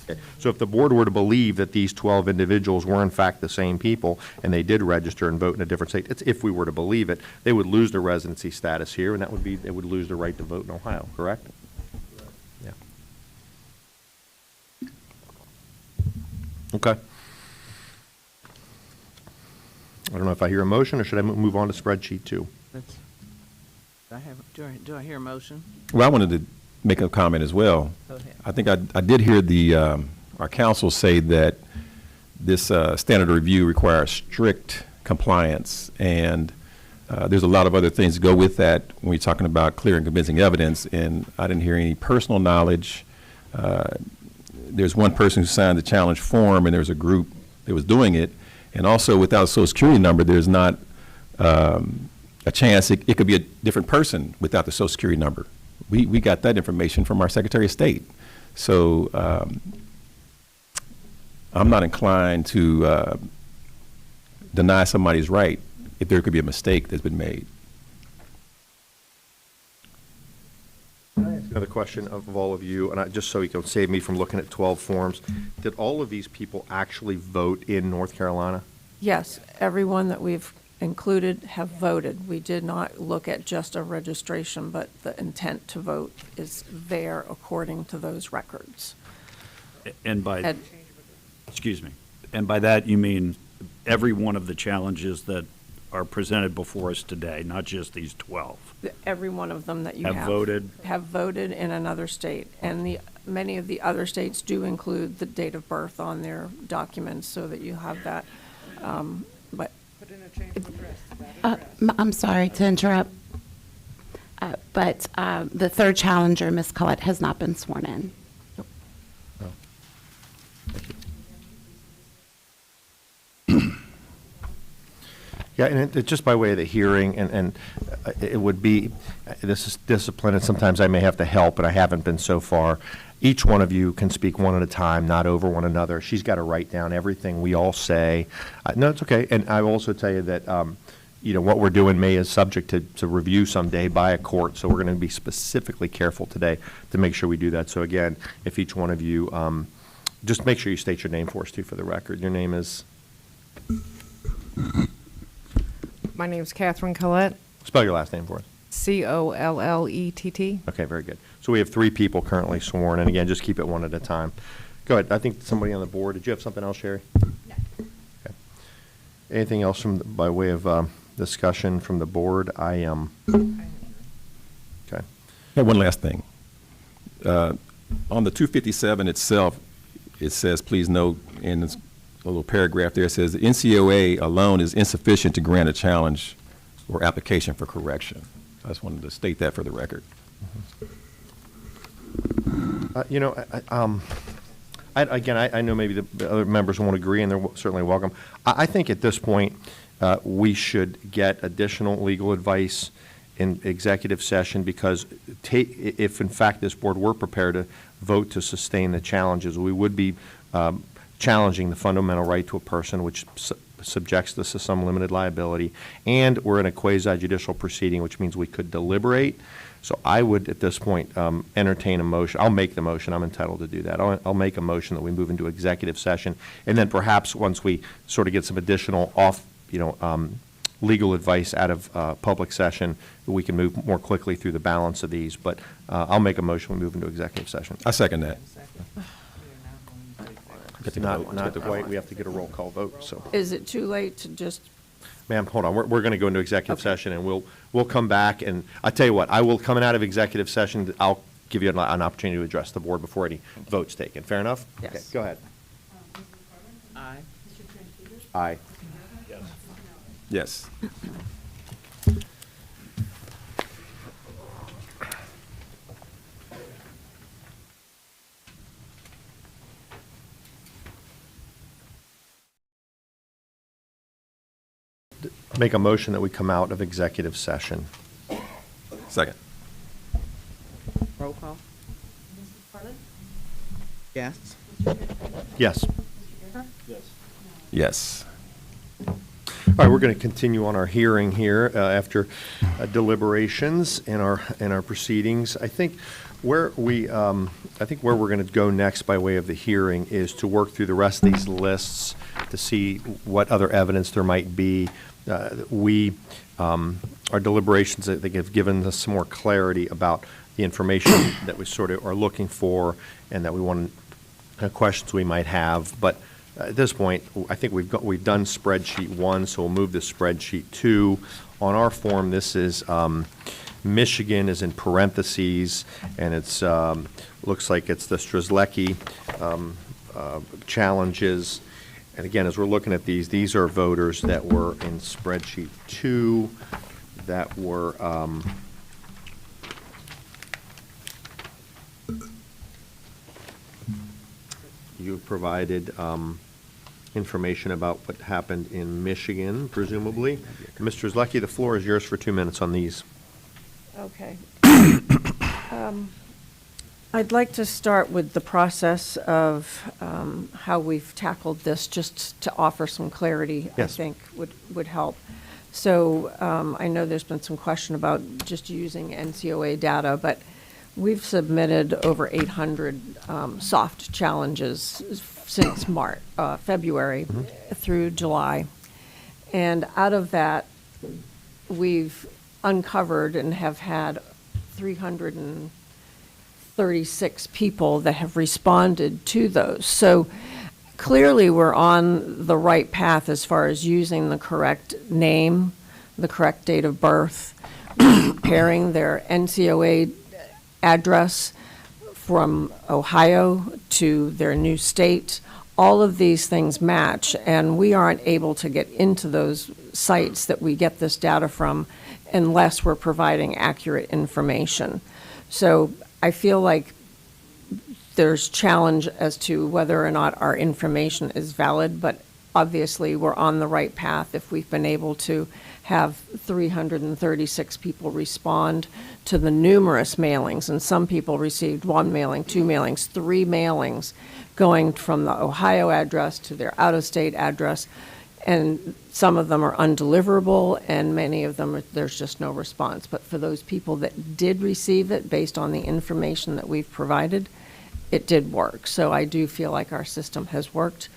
Okay. So if the board were to believe that these 12 individuals were in fact the same people and they did register and vote in a different state, if we were to believe it, they would lose their residency status here, and that would be, they would lose their right to vote in Ohio, correct? Yeah. Okay. I don't know if I hear a motion, or should I move on to spreadsheet 2? Do I hear a motion? Well, I wanted to make a comment as well. Go ahead. I think I did hear our counsel say that this standard review requires strict compliance, and there's a lot of other things that go with that when you're talking about clear and convincing evidence, and I didn't hear any personal knowledge. There's one person who signed the challenge form, and there was a group that was doing it, and also without a Social Security number, there's not a chance it could be a different person without the Social Security number. We got that information from our Secretary of State. So I'm not inclined to deny somebody's right if there could be a mistake that's been made. Another question of all of you, and just so you can save me from looking at 12 forms, did all of these people actually vote in North Carolina? Yes, everyone that we've included have voted. We did not look at just a registration, but the intent to vote is there according to those records. And by, Ed. excuse me, and by that you mean every one of the challenges that are presented before us today, not just these 12. Every one of them that you Have voted? have voted in another state. And many of the other states do include the date of birth on their documents so that you have that. But I'm sorry to interrupt, but the third challenger, Ms. Collette, has not been sworn in. Yeah, and just by way of the hearing, and it would be, this is discipline, and sometimes I may have to help, but I haven't been so far. Each one of you can speak one at a time, not over one another. She's got to write down everything we all say. No, it's okay. And I will also tell you that, what we're doing is subject to review someday by a court, so we're going to be specifically careful today to make sure we do that. So again, if each one of you, just make sure you state your name for us, too, for the record. Your name is? My name is Catherine Collette, Spell your last name for us. Collett. Okay, very good. So we have 3 people currently sworn, and again, just keep it one at a time. Go ahead. I think somebody on the board. Did you have something else, Sherry? No. Okay. Anything else by way of discussion from the board? Okay. Hey, one last thing. On the 257 itself, it says, please note, in this little paragraph there, it says, the NCOA alone is insufficient to grant a challenge or application for correction. I just wanted to state that for the record. I know maybe the other members won't agree, and they're certainly welcome. I think at this point, we should get additional legal advice in executive session, because if in fact this board were prepared to vote to sustain the challenges, we would be challenging the fundamental right to a person, which subjects us to some limited liability, and we're in a quasi-judicial proceeding, which means we could deliberate. So I would, at this point, entertain a motion. I'll make the motion. I'm entitled to do that. I'll make a motion that we move into executive session, and then perhaps once we sort of get some additional legal advice out of public session, we can move more quickly through the balance of these. But I'll make a motion. We move into executive session. I second that. Not quite. We have to get a roll call vote. So. is it too late to just? Ma'am, hold on. We're going to go into executive session, and we'll come back. And I'll tell you what, I will, coming out of executive session, I'll give you an opportunity to address the board before any vote's taken. Fair enough? Yes. Okay, go ahead. Aye. Aye. Yes. Make a motion that we come out of executive session. Second. Roll call. Yes. Yes. Yes. All right, we're going to continue on our hearing here after deliberations in our proceedings. I think where we're going to go next by way of the hearing is to work through the rest of these lists to see what other evidence there might be. Our deliberations, I think, have given us some more clarity about the information that we sort of are looking for and that we want questions we might have. But at this point, I think we've done spreadsheet 1, so we'll move to spreadsheet 2. On our form, this is Michigan is in parentheses, and it's looks like it's the Strzelecki challenges. And again, as we're looking at these are voters that were in spreadsheet 2 that were you provided information about what happened in Michigan, presumably. Mr. Strzelecki, the floor is yours for 2 minutes on these. Okay. I'd like to start with the process of how we've tackled this, just to offer some clarity, Yes. I think would help. So I know there's been some question about just using NCOA data, but we've submitted over 800 soft challenges since February through July. And out of that, we've uncovered and have had 336 people that have responded to those. So clearly we're on the right path as far as using the correct name, the correct date of birth, comparing their NCOA address from Ohio to their new state. All of these things match, and we aren't able to get into those sites that we get this data from unless we're providing accurate information. So I feel like there's challenge as to whether or not our information is valid, but obviously we're on the right path if we've been able to have 336 people respond to the numerous mailings. And some people received 1 mailing, 2 mailings, 3 mailings going from the Ohio address to their out-of-state address. And some of them are undeliverable, and many of them, there's just no response. But for those people that did receive it, based on the information that we've provided, it did work. So I do feel like our system has worked.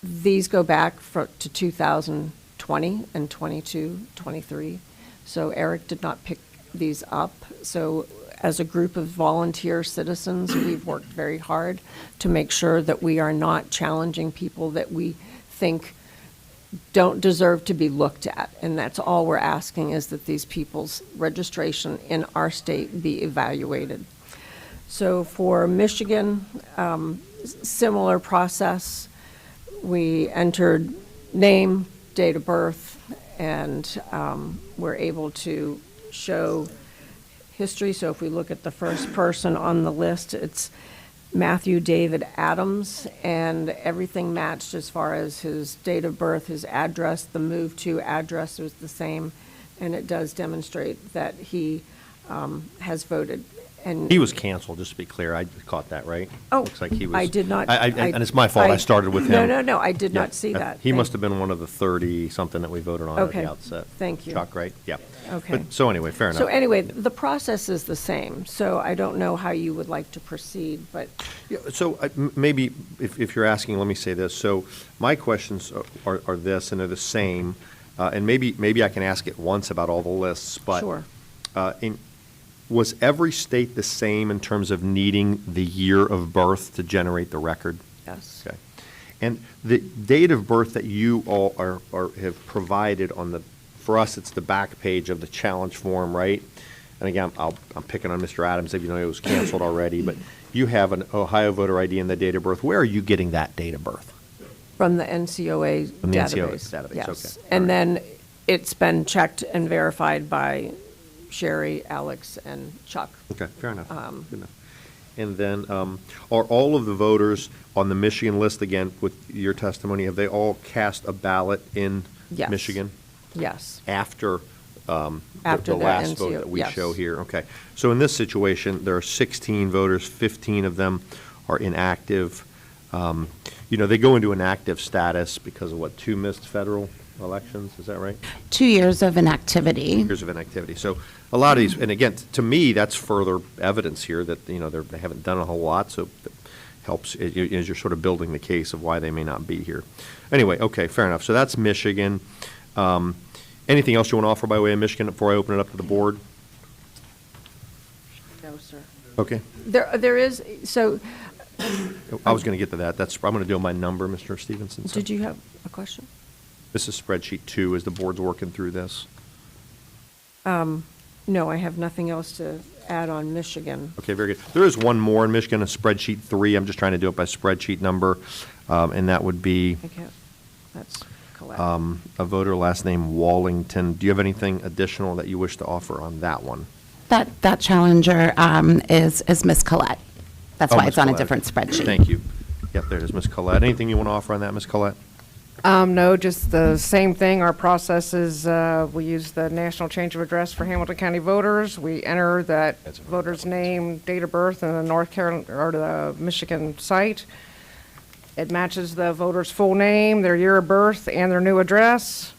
These go back to 2020 and 22, 23. So Eric did not pick these up. So as a group of volunteer citizens, we've worked very hard to make sure that we are not challenging people that we think don't deserve to be looked at. And that's all we're asking, is that these people's registration in our state be evaluated. So for Michigan, similar process. We entered name, date of birth, and we're able to show history. So if we look at the first person on the list, it's Matthew David Adams, and everything matched as far as his date of birth, his address, the move to address was the same, and it does demonstrate that he has voted. And He was canceled, just to be clear. I caught that, right? Oh, Looks like he was. I did not. And it's my fault. I started with him. No, I did Yeah. not see that. He must have been one of the 30-something that we voted on at Okay. the outset. Thank you. Chuck, right? Yeah. Okay. But, so anyway, fair enough. So anyway, the process is the same, so I don't know how you would like to proceed, but Yeah, so maybe, if you're asking, let me say this. So my questions are this, and they're the same. And maybe I can ask it once about all the lists, but. Sure. Was every state the same in terms of needing the year of birth to generate the record? yes. Okay. And the date of birth that you all have provided on the, for us, it's the back page of the challenge form, right? And again, I'm picking on Mr. Adams, even though it was canceled already, but you have an Ohio voter ID and the date of birth. Where are you getting that date of birth? From the NCOA database. From the NCOA database, Yes. okay. All And right. then it's been checked and verified by Sherry, Alex, and Chuck. Okay, fair enough. Um, Good enough. And then, are all of the voters on the Michigan list, again, with your testimony, have they all cast a ballot in Yes. Michigan? Yes. After After the the last vote NCO, that we yes. show here? Okay. So in this situation, there are 16 voters, 15 of them are inactive. They go into inactive status because of what, 2 missed federal elections, is that right? 2 years of inactivity. Years of inactivity. So a lot of these, and again, to me, that's further evidence here that, they haven't done a whole lot, so it helps as you're sort of building the case of why they may not be here. Anyway, okay, fair enough. So that's Michigan. Anything else you want to offer by way of Michigan before I open it up to the board? No, sir. Okay. There is, so, I was going to get to that. I'm going to do my number, Mr. Stevenson. So did you have a question? This is spreadsheet 2 as the board's working through this. No, I have nothing else to add on Michigan. Okay, very good. There is one more in Michigan, a spreadsheet 3. I'm just trying to do it by spreadsheet number, and that would be I can't, that's Colette. a voter last name Wallington. Do you have anything additional that you wish to offer on that one? That challenger is Miss Collette. That's Oh, why Ms. it's on a Collette. different spreadsheet. Thank you. Yep, there it is, Ms. Collette. Anything you want to offer on that, Ms. Collette? No, just the same thing. Our process is, we use the national change of address for Hamilton County voters. We enter that voter's name, date of birth in the North Carolina, or the Michigan site. It matches the voter's full name, their year of birth, and their new address.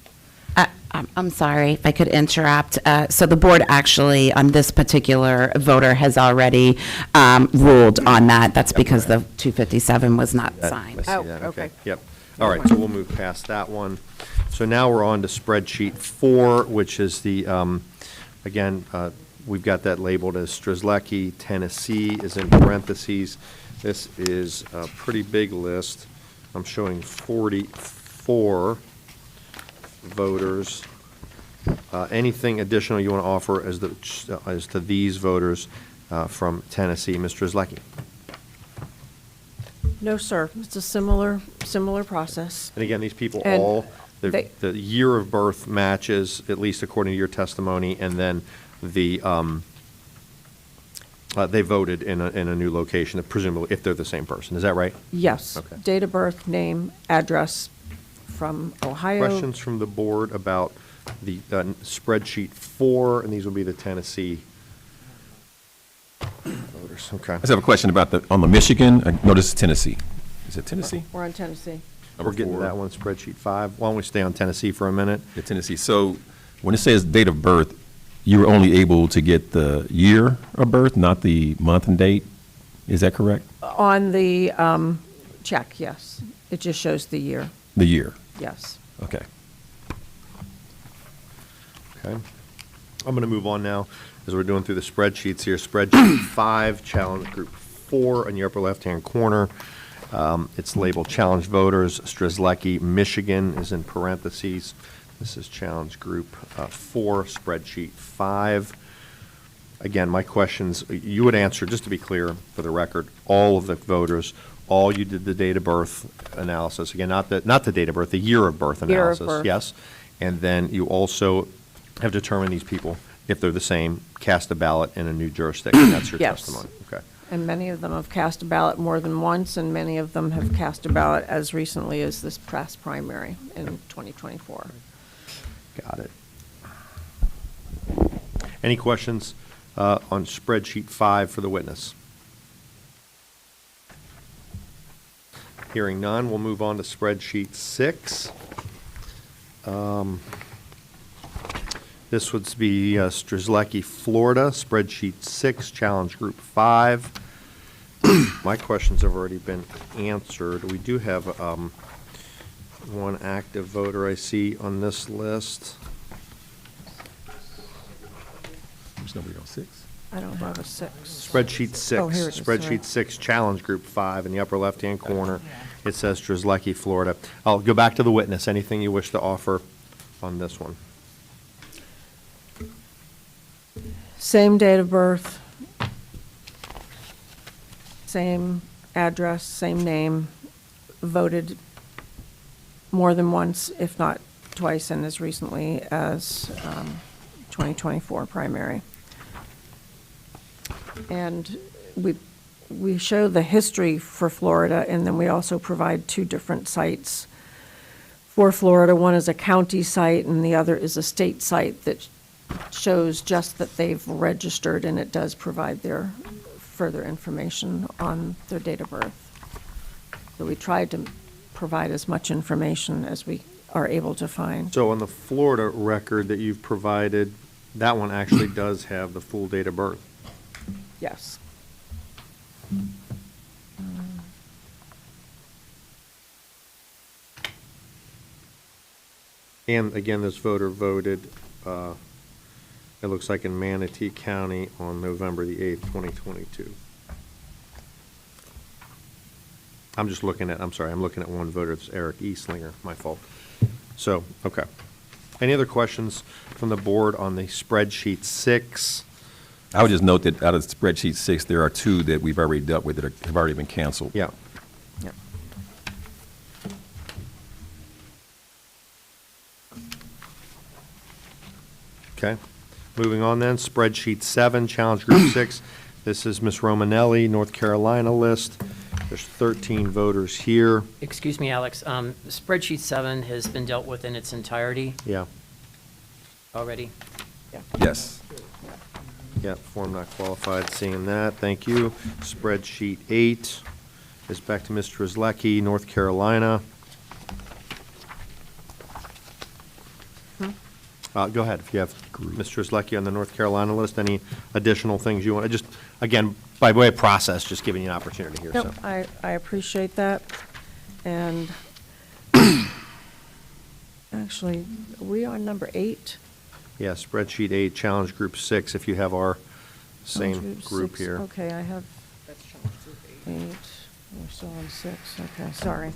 I'm sorry if I could interrupt. So the board actually, on this particular voter, has already ruled on that. That's because the 257 was not I signed. see Oh, that, okay. Yep. All right, so we'll move past that one. So now we're on to spreadsheet 4, which is the, again, we've got that labeled as Strzelecki, Tennessee is in parentheses. This is a pretty big list. I'm showing 44 voters. Anything additional you want to offer as to these voters from Tennessee? Mr. Strzelecki? No, sir. It's a similar process. And again, these people And all, they- the year of birth matches, at least according to your testimony, and then they voted in a new location, presumably, if they're the same person. Is that right? Yes. Okay. Date of birth, name, address from Ohio. Questions from the board about the spreadsheet 4, and these will be the Tennessee voters. Okay. I just have a question about on the Michigan. I noticed Tennessee. Is it Tennessee? We're on Tennessee. We're getting to that one, spreadsheet 5. Why don't we stay on Tennessee for a minute? Yeah, Tennessee. So when it says date of birth, you were only able to get the year of birth, not the month and date. Is that correct? On the check, yes. It just shows the year, The year. yes. Okay. Okay. I'm going to move on now, as we're doing through the spreadsheets here. Spreadsheet 5, challenge group 4 in the upper left-hand corner. It's labeled challenge voters. Strzelecki, Michigan is in parentheses. This is challenge group 4, spreadsheet 5. Again, my questions, you would answer, just to be clear, for the record, all of the voters, all you did the date of birth analysis. Again, not the date of birth, the year of birth Year of analysis. birth. Yes. And then you also have determined these people, if they're the same, cast a ballot in a new jurisdiction. That's your Yes. testimony. Okay. And many of them have cast a ballot more than once, and many of them have cast a ballot as recently as this past primary in 2024. Got it. Any questions on spreadsheet 5 for the witness? Hearing none, we'll move on to spreadsheet 6. This would be Strzelecki, Florida, spreadsheet 6, challenge group 5. My questions have already been answered. We do have one active voter I see on this list. There's nobody on 6. I don't have a 6. Spreadsheet 6. Oh, here it is, sorry. Spreadsheet 6, challenge group 5 in the upper left-hand corner. It says Strzelecki, Florida. I'll go back to the witness. Anything you wish to offer on this one? Same date of birth, same address, same name, voted more than once, if not twice, and as recently as 2024 primary. And we show the history for Florida, and then we also provide two different sites for Florida. One is a county site, and the other is a state site that shows just that they've registered, and it does provide their further information on their date of birth. So we tried to provide as much information as we are able to find. So on the Florida record that you've provided, that one actually does have the full date of birth. Yes. And again, this voter voted, it looks like in Manatee County on November the 8th, 2022. I'm looking at one voter, it's Eric Eastlinger, my fault. So, okay. Any other questions from the board on the spreadsheet 6? I would just note that out of spreadsheet 6, there are 2 that we've already dealt with that have already been canceled. Yeah. Yep. Okay. Moving on then, spreadsheet 7, challenge group 6. This is Ms. Romanelli, North Carolina list. There's 13 voters here. Excuse me, Alex. Spreadsheet 7 has been dealt with in its entirety Yeah. already. Yes. Yeah, form not qualified, seeing that, thank you. Spreadsheet 8 is back to Mr. Zlecki, North Carolina. Go ahead, if you have Mr. Zlecki on the North Carolina list, any additional things you want, just, again, by way of process, just giving you an opportunity here, so. Yep, I appreciate that. And actually, are we on number 8? Yeah, spreadsheet 8, challenge group 6, if you have our same Challenge group 6. here. Okay, I have 8. We're still on 6. Okay, sorry.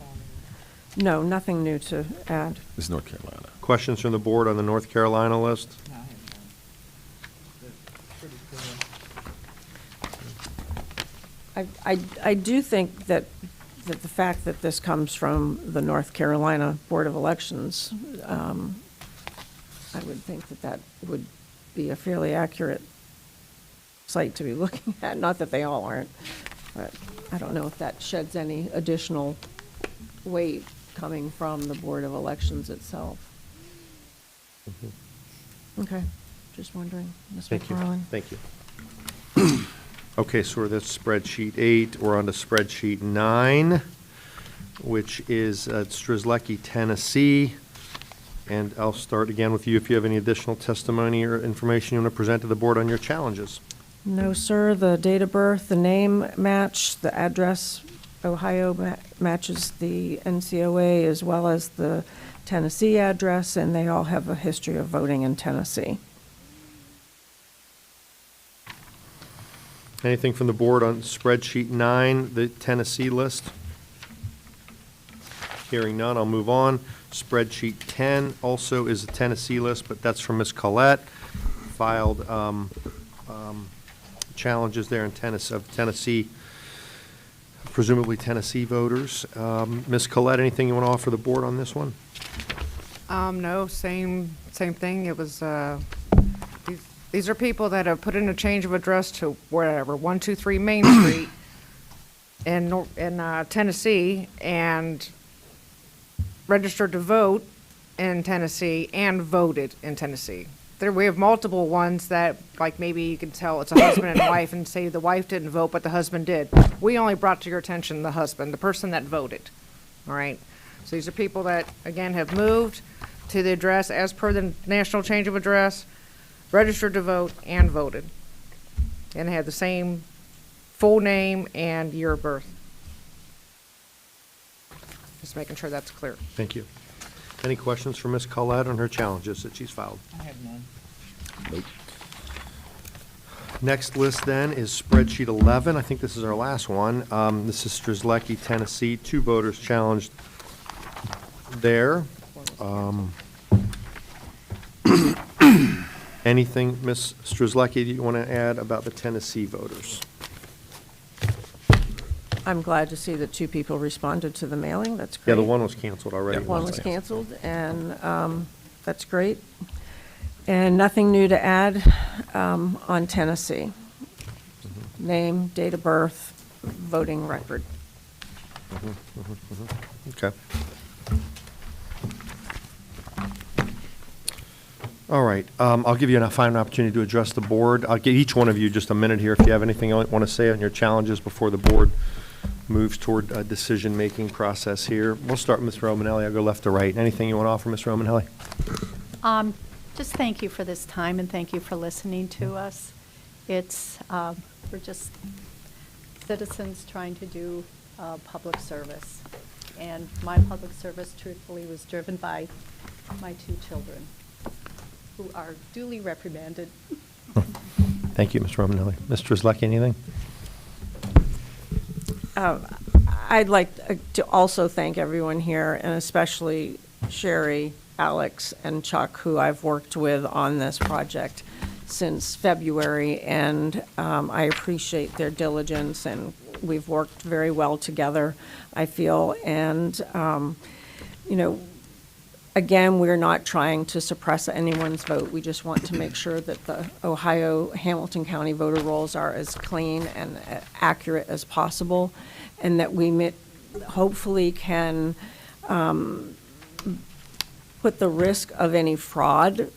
No, nothing new to add. This is North Carolina. Questions from the board on the North Carolina list? I do think that the fact that this comes from the North Carolina Board of Elections, I would think that would be a fairly accurate site to be looking at. Not that they all aren't, but I don't know if that sheds any additional weight coming from the Board of Elections itself. Okay, just wondering, Ms. Thank you. McFarland. Thank you. Okay, so we're at spreadsheet 8. We're on to spreadsheet 9, which is Strzelecki, Tennessee. And I'll start again with you if you have any additional testimony or information you want to present to the board on your challenges. No, sir. The date of birth, the name match, the address, Ohio matches the NCOA as well as the Tennessee address, and they all have a history of voting in Tennessee. Anything from the board on spreadsheet 9, the Tennessee list? Hearing none, I'll move on. Spreadsheet 10 also is a Tennessee list, but that's from Ms. Collette. Filed challenges there in Tennessee, presumably Tennessee voters. Ms. Collette, anything you want to offer the board on this one? No, same thing. It was, these are people that have put in a change of address to wherever, 123 Main Street in Tennessee, and registered to vote in Tennessee and voted in Tennessee. We have multiple ones that, like, maybe you can tell it's a husband and wife and say the wife didn't vote, but the husband did. We only brought to your attention the husband, the person that voted, all right? So these are people that, again, have moved to the address as per the national change of address, registered to vote, and voted. And they have the same full name and year of birth. Just making sure that's clear. Thank you. Any questions for Ms. Collette on her challenges that she's filed? I have none. Nope. Next list then is spreadsheet 11. I think this is our last one. This is Strzelecki, Tennessee. 2 voters challenged there. Anything, Ms. Strzelecki, that you want to add about the Tennessee voters? I'm glad to see that 2 people responded to the mailing. That's Yeah, great. the one was canceled already. One was canceled, and that's great. And nothing new to add on Tennessee. Name, date of birth, voting record. Okay. All right, I'll give you a final opportunity to address the board. I'll give each one of you just a minute here if you have anything you want to say on your challenges before the board moves toward a decision-making process here. We'll start with Ms. Romanelli. I'll go left to right. Anything you want to offer, Ms. Romanelli? Just thank you for this time and thank you for listening to us. It's, we're just citizens trying to do public service. And my public service truthfully was driven by my 2 children who are duly reprimanded. Thank you, Ms. Romanelli. Mr. Zlecki, anything? I'd like to also thank everyone here, and especially Sherry, Alex, and Chuck, who I've worked with on this project since February, and I appreciate their diligence, and we've worked very well together, I feel. And, you know, again, we're not trying to suppress anyone's vote. We just want to make sure that the Ohio Hamilton County voter rolls are as clean and accurate as possible, and that we hopefully can put the risk of any fraud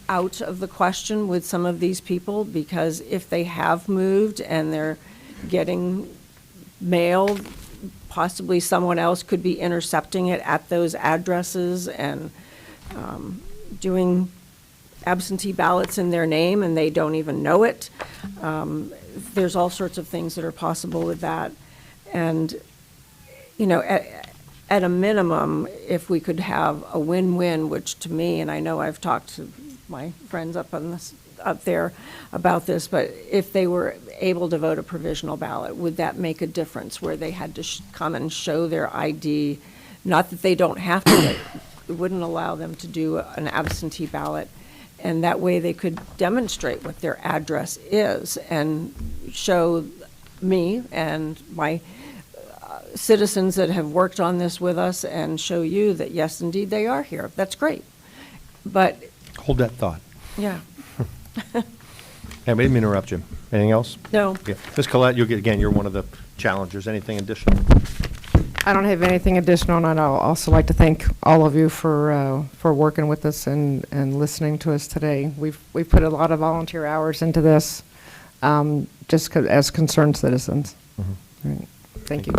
out of the question with some of these people, because if they have moved and they're getting mail, possibly someone else could be intercepting it at those addresses and doing absentee ballots in their name, and they don't even know it. There's all sorts of things that are possible with that. And, you know, at a minimum, if we could have a win-win, which to me, and I know I've talked to my friends up there about this, but if they were able to vote a provisional ballot, would that make a difference where they had to come and show their ID? Not that they don't have to, but it wouldn't allow them to do an absentee ballot. And that way they could demonstrate what their address is and show me and my citizens that have worked on this with us and show you that, yes, indeed, they are here. That's great. But Hold that thought. yeah. I didn't mean to interrupt you. Anything else? No. Yeah. Ms. Collette, you're one of the challengers. Anything additional? I don't have anything additional, and I'd also like to thank all of you for working with us and listening to us today. We've put a lot of volunteer hours into this, just as concerned citizens. Mm-hmm. Right. Thank you.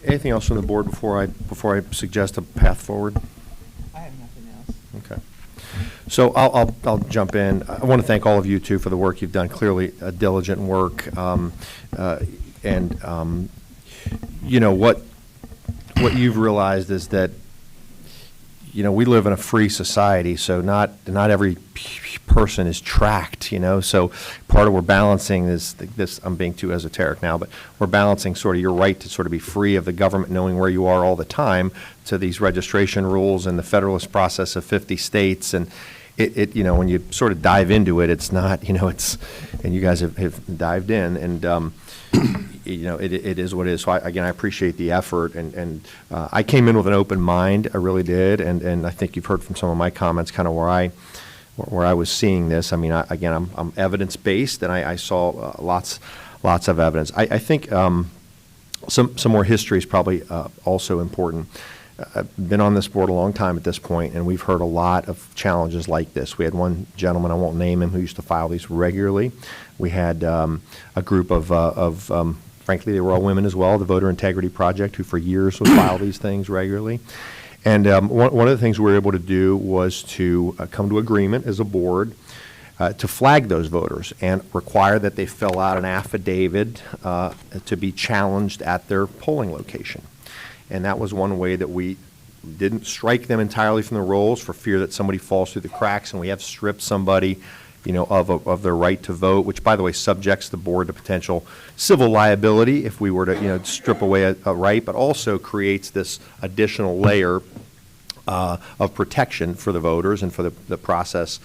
Anything else from the board before I suggest a path forward? I have nothing else. Okay. So I'll jump in. I want to thank all of you too for the work you've done. Clearly, diligent work, you know what you've realized is that we live in a free society, so not every person is tracked. So part of we're balancing is this. I'm being too esoteric now, but we're balancing sort of your right to sort of be free of the government knowing where you are all the time to these registration rules and the federalist process of 50 states. And it when you sort of dive into it, it's not it's, and you guys have dived in, and it is what it is. So I appreciate the effort, and I came in with an open mind. I really did, and I think you've heard from some of my comments kind of where I was seeing this. I mean, I'm evidence based, and I saw lots of evidence. I think some more history is probably also important. I've been on this board a long time at this point, and we've heard a lot of challenges like this. We had one gentleman, I won't name him, who used to file these regularly. We had a group of frankly, they were all women as well, the Voter Integrity Project, who for years would file these things regularly. And one of the things we were able to do was to come to agreement as a board to flag those voters and require that they fill out an affidavit to be challenged at their polling location. And that was one way that we didn't strike them entirely from the rolls for fear that somebody falls through the cracks, and we have stripped somebody of their right to vote, which, by the way, subjects the board to potential civil liability if we were to, strip away a right, but also creates this additional layer of protection for the voters and for the process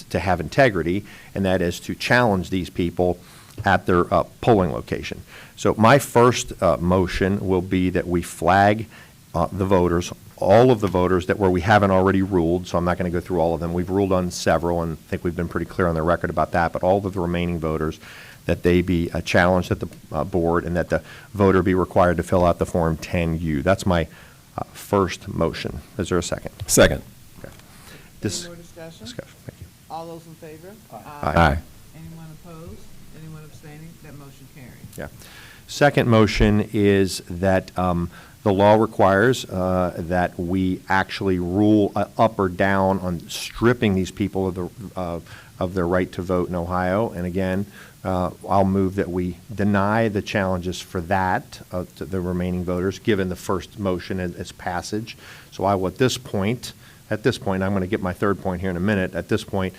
to have integrity, and that is to challenge these people at their polling location. So my first motion will be that we flag the voters, all of the voters where we haven't already ruled, so I'm not going to go through all of them. We've ruled on several, and I think we've been pretty clear on the record about that, but all of the remaining voters, that they be challenged at the board and that the voter be required to fill out the Form 10U. That's my first motion. Is there a second? Second. Okay. Any more discussion? Discussion, thank you. All those in favor? Aye. Anyone opposed? Anyone abstaining? That motion carries. Yeah. Second motion is that the law requires that we actually rule up or down on stripping these people of their right to vote in Ohio. And again, I'll move that we deny the challenges for that to the remaining voters, given the first motion as passage. So I will at this point, I'm going to get my third point here in a minute. At this point,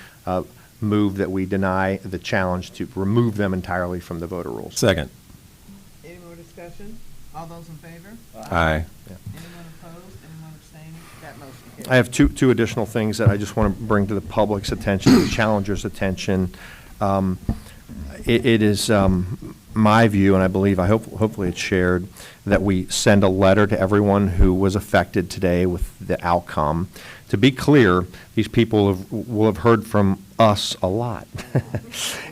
move that we deny the challenge to remove them entirely from the voter rolls. Second. Any more discussion? All those in favor? Aye. Anyone opposed? Anyone abstaining? That motion carries. I have two additional things that I just want to bring to the public's attention, the challengers' attention. It is my view, and I believe, hopefully it's shared, that we send a letter to everyone who was affected today with the outcome. To be clear, these people will have heard from us a lot.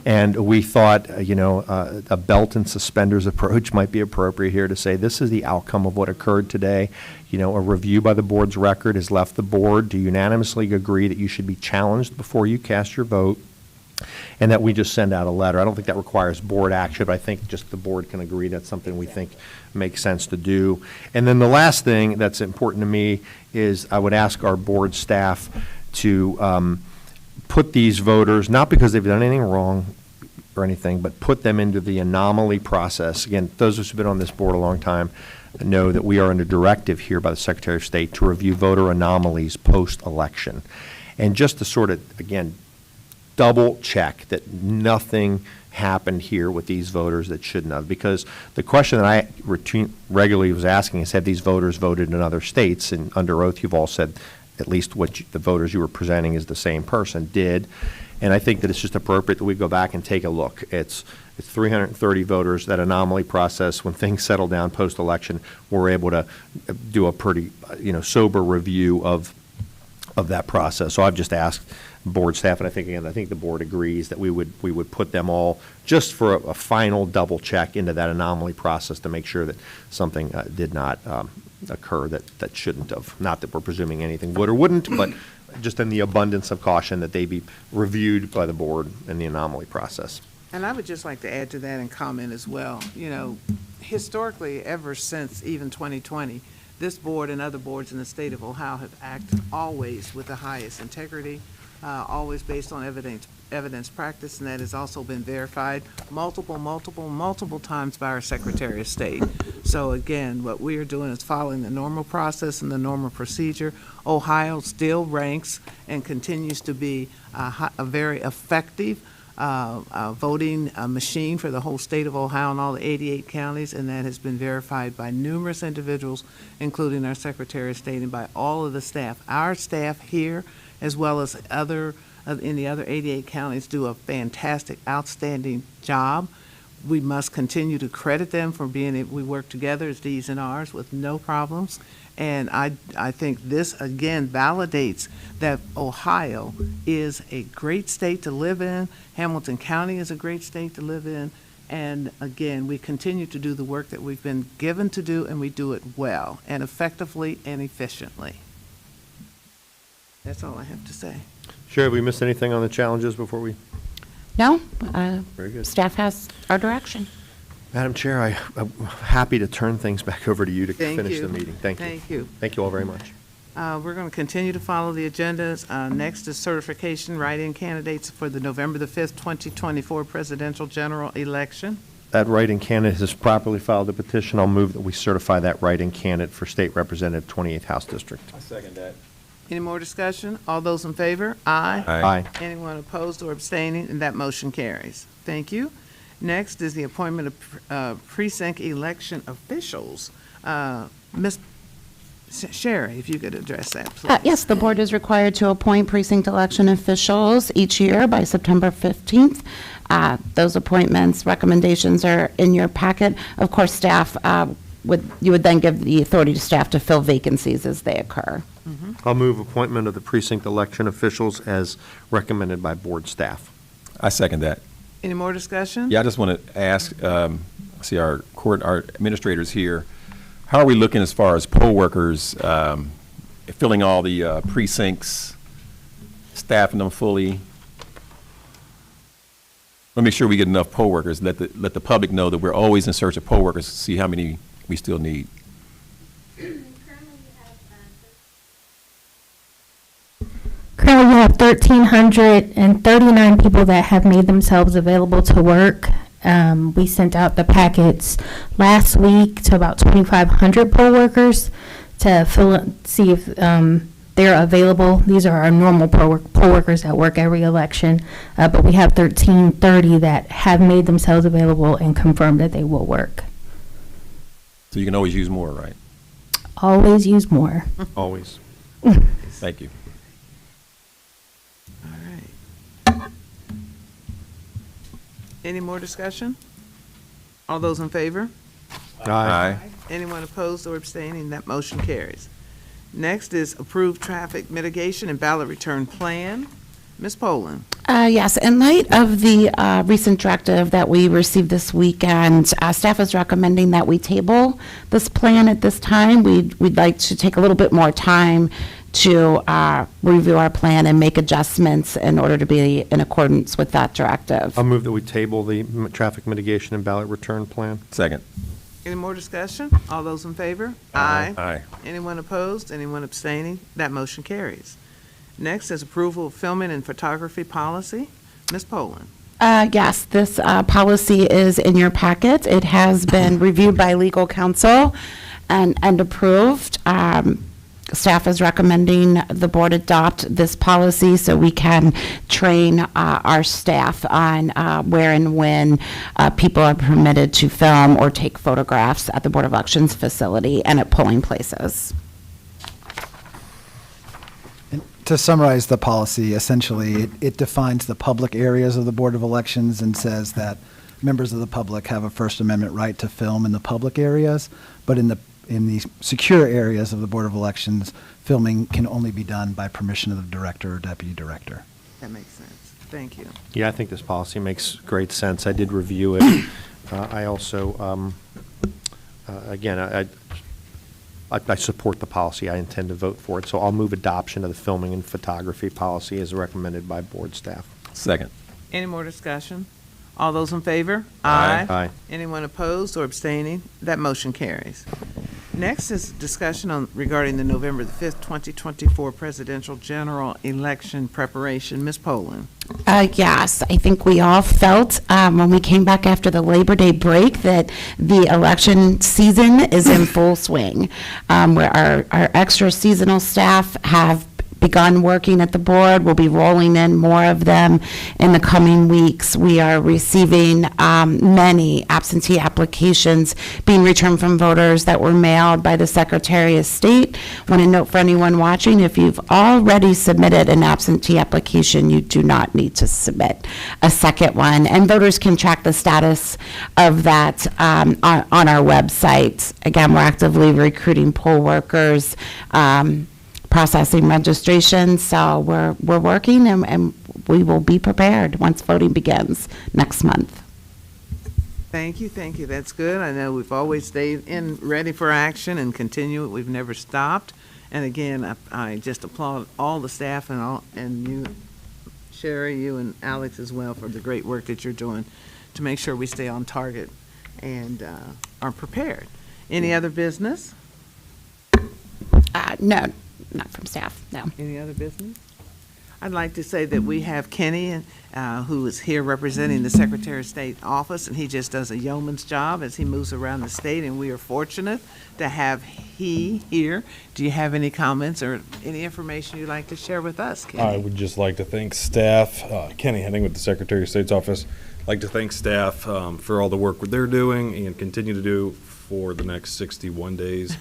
And we thought, a belt and suspenders approach might be appropriate here to say, this is the outcome of what occurred today. A review by the board's record has left the board to unanimously agree that you should be challenged before you cast your vote, and that we just send out a letter. I don't think that requires board action, but I think just the board can agree that's something we think makes sense to do. And then the last thing that's important to me is I would ask our board staff to put these voters, not because they've done anything wrong or anything, but put them into the anomaly process. Again, those of us who've been on this board a long time know that we are under directive here by the Secretary of State to review voter anomalies post-election. And just to sort of, again, double check that nothing happened here with these voters that shouldn't have. Because the question that I regularly was asking is, have these voters voted in other states? And under oath, you've all said at least what the voters you were presenting is the same person did. And I think that it's just appropriate that we go back and take a look. It's 330 voters, that anomaly process. When things settle down post-election, we're able to do a pretty sober review of that process. So I've just asked board staff, and I think the board agrees that we would put them all just for a final double check into that anomaly process to make sure that something did not occur that shouldn't have. Not that we're presuming anything would or wouldn't, but just in the abundance of caution that they be reviewed by the board in the anomaly process. And I would just like to add to that and comment as well. Historically, ever since even 2020, this board and other boards in the state of Ohio have acted always with the highest integrity, always based on evidence practice, and that has also been verified multiple times by our Secretary of State. So again, what we are doing is following the normal process and the normal procedure. Ohio still ranks and continues to be a very effective voting machine for the whole state of Ohio and all the 88 counties, and that has been verified by numerous individuals, including our Secretary of State and by all of the staff. Our staff here, as well as in the other 88 counties, do a fantastic, outstanding job. We must continue to credit them for we work together as D's and R's with no problems. And I think this, again, validates that Ohio is a great state to live in. Hamilton County is a great state to live in. And again, we continue to do the work that we've been given to do, and we do it well and effectively and efficiently. That's all I have to say. Sure, have we missed anything on the challenges before we? No? Very good. Staff has our direction. Madam Chair, I'm happy to turn things back over to you to Thank finish you. the meeting. Thank you. Thank you. Thank you all very much. We're going to continue to follow the agendas. Next is certification write-in candidates for the November the 5th, 2024 presidential general election. That write-in candidate has properly filed a petition. I'll move that we certify that write-in candidate for State Representative 28th House District. I second that. Any more discussion? All those in favor? Aye. Aye. Anyone opposed or abstaining? And that motion carries. Thank you. Next is the appointment of precinct election officials. Ms. Sherry, if you could address that, please. Yes, the board is required to appoint precinct election officials each year by September 15th. Those appointments, recommendations are in your packet. Of course, staff you would then give the authority to staff to fill vacancies as they occur. I'll move appointment of the precinct election officials as recommended by board staff. I second that. Any more discussion? Yeah, I just want to ask, see our administrators here, how are we looking as far as poll workers, filling all the precincts, staffing them fully? Let me make sure we get enough poll workers. Let the public know that we're always in search of poll workers to see how many we still need. Currently, we have 1,339 people that have made themselves available to work. We sent out the packets last week to about 2,500 poll workers to see if they're available. These are our normal poll workers that work every election, but we have 1,330 that have made themselves available and confirmed that they will work. So you can always use more, right? Always use more. Always. Thank you. All right. Any more discussion? All those in favor? Aye. Anyone opposed or abstaining? That motion carries. Next is approved traffic mitigation and ballot return plan. Ms. Poland. Yes, in light of the recent directive that we received this weekend, staff is recommending that we table this plan at this time. We'd like to take a little bit more time to review our plan and make adjustments in order to be in accordance with that directive. I'll move that we table the traffic mitigation and ballot return plan. Second. Any more discussion? All those in favor? Aye. Aye. Anyone opposed? Anyone abstaining? That motion carries. Next is approval of filming and photography policy. Ms. Poland. Yes, this policy is in your packet. It has been reviewed by legal counsel and approved. Staff is recommending the board adopt this policy so we can train our staff on where and when people are permitted to film or take photographs at the Board of Elections facility and at polling places. To summarize the policy, essentially, it defines the public areas of the Board of Elections and says that members of the public have a First Amendment right to film in the public areas, but in the secure areas of the Board of Elections, filming can only be done by permission of the director or deputy director. That makes sense. Thank you. Yeah, I think this policy makes great sense. I did review it. I also, again, I support the policy. I intend to vote for it. So I'll move adoption of the filming and photography policy as recommended by board staff. Second. Any more discussion? All those in favor? Aye. Aye. Anyone opposed or abstaining? That motion carries. Next is discussion regarding the November the 5th, 2024 presidential general election preparation. Ms. Poland. Yes, I think we all felt when we came back after the Labor Day break that the election season is in full swing. Where our extra seasonal staff have begun working at the board. We'll be rolling in more of them in the coming weeks. We are receiving many absentee applications being returned from voters that were mailed by the Secretary of State. Want to note for anyone watching, if you've already submitted an absentee application, you do not need to submit a second one. And voters can track the status of that on our website. Again, we're actively recruiting poll workers, processing registration, so we're working and we will be prepared once voting begins next month. Thank you, that's good. I know we've always stayed ready for action and continue it. We've never stopped. And again, I just applaud all the staff and you, Sherry, you and Alex as well for the great work that you're doing to make sure we stay on target and are prepared. Any other business? No. Not from staff, no. Any other business? I'd like to say that we have Kenny, who is here representing the Secretary of State office, and he just does a yeoman's job as he moves around the state, and we are fortunate to have he here. Do you have any comments or any information you'd like to share with us, Kenny? I would just like to thank staff, Kenny Henning with the Secretary of State's office. I'd like to thank staff for all the work they're doing and continue to do for the next 61 days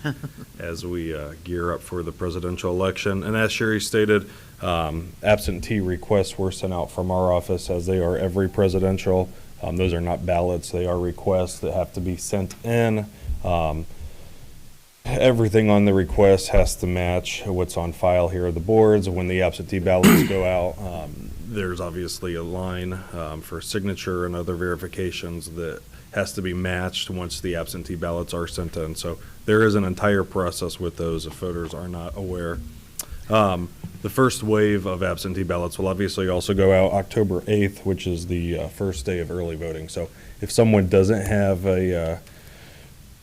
as we gear up for the presidential election. And as Sherry stated, absentee requests were sent out from our office, as they are every presidential. Those are not ballots, they are requests that have to be sent in. everything on the request has to match what's on file here at the boards. When the absentee ballots go out, there's obviously a line for signature and other verifications that has to be matched once the absentee ballots are sent in. So there is an entire process with those if voters are not aware. The first wave of absentee ballots will obviously also go out October 8th, which is the first day of early voting. So if someone doesn't have a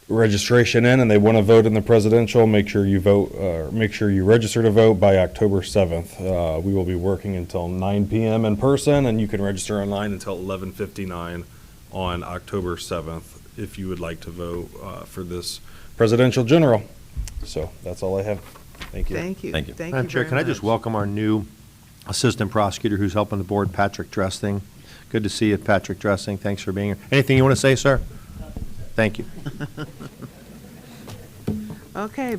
registration in and they want to vote in the presidential, make sure you vote, make sure you register to vote by October 7th. We will be working until 9 p.m. in person, and you can register online until 11:59 on October 7th if you would like to vote for this presidential general. So that's all I have. Thank you. Thank you. Thank you. Thank Madam you Chair, very can I just much. welcome our new Assistant Prosecutor who's helping the board, Patrick Dressing. Good to see you, Patrick Dressing. Thanks for being here. Anything you want to say, sir? Thank you. Okay,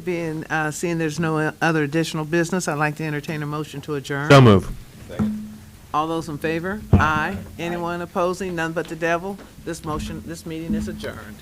seeing there's no other additional business, I'd like to entertain a motion to adjourn. So move. All those in favor? Aye. Anyone opposing? None but the devil? This meeting is adjourned.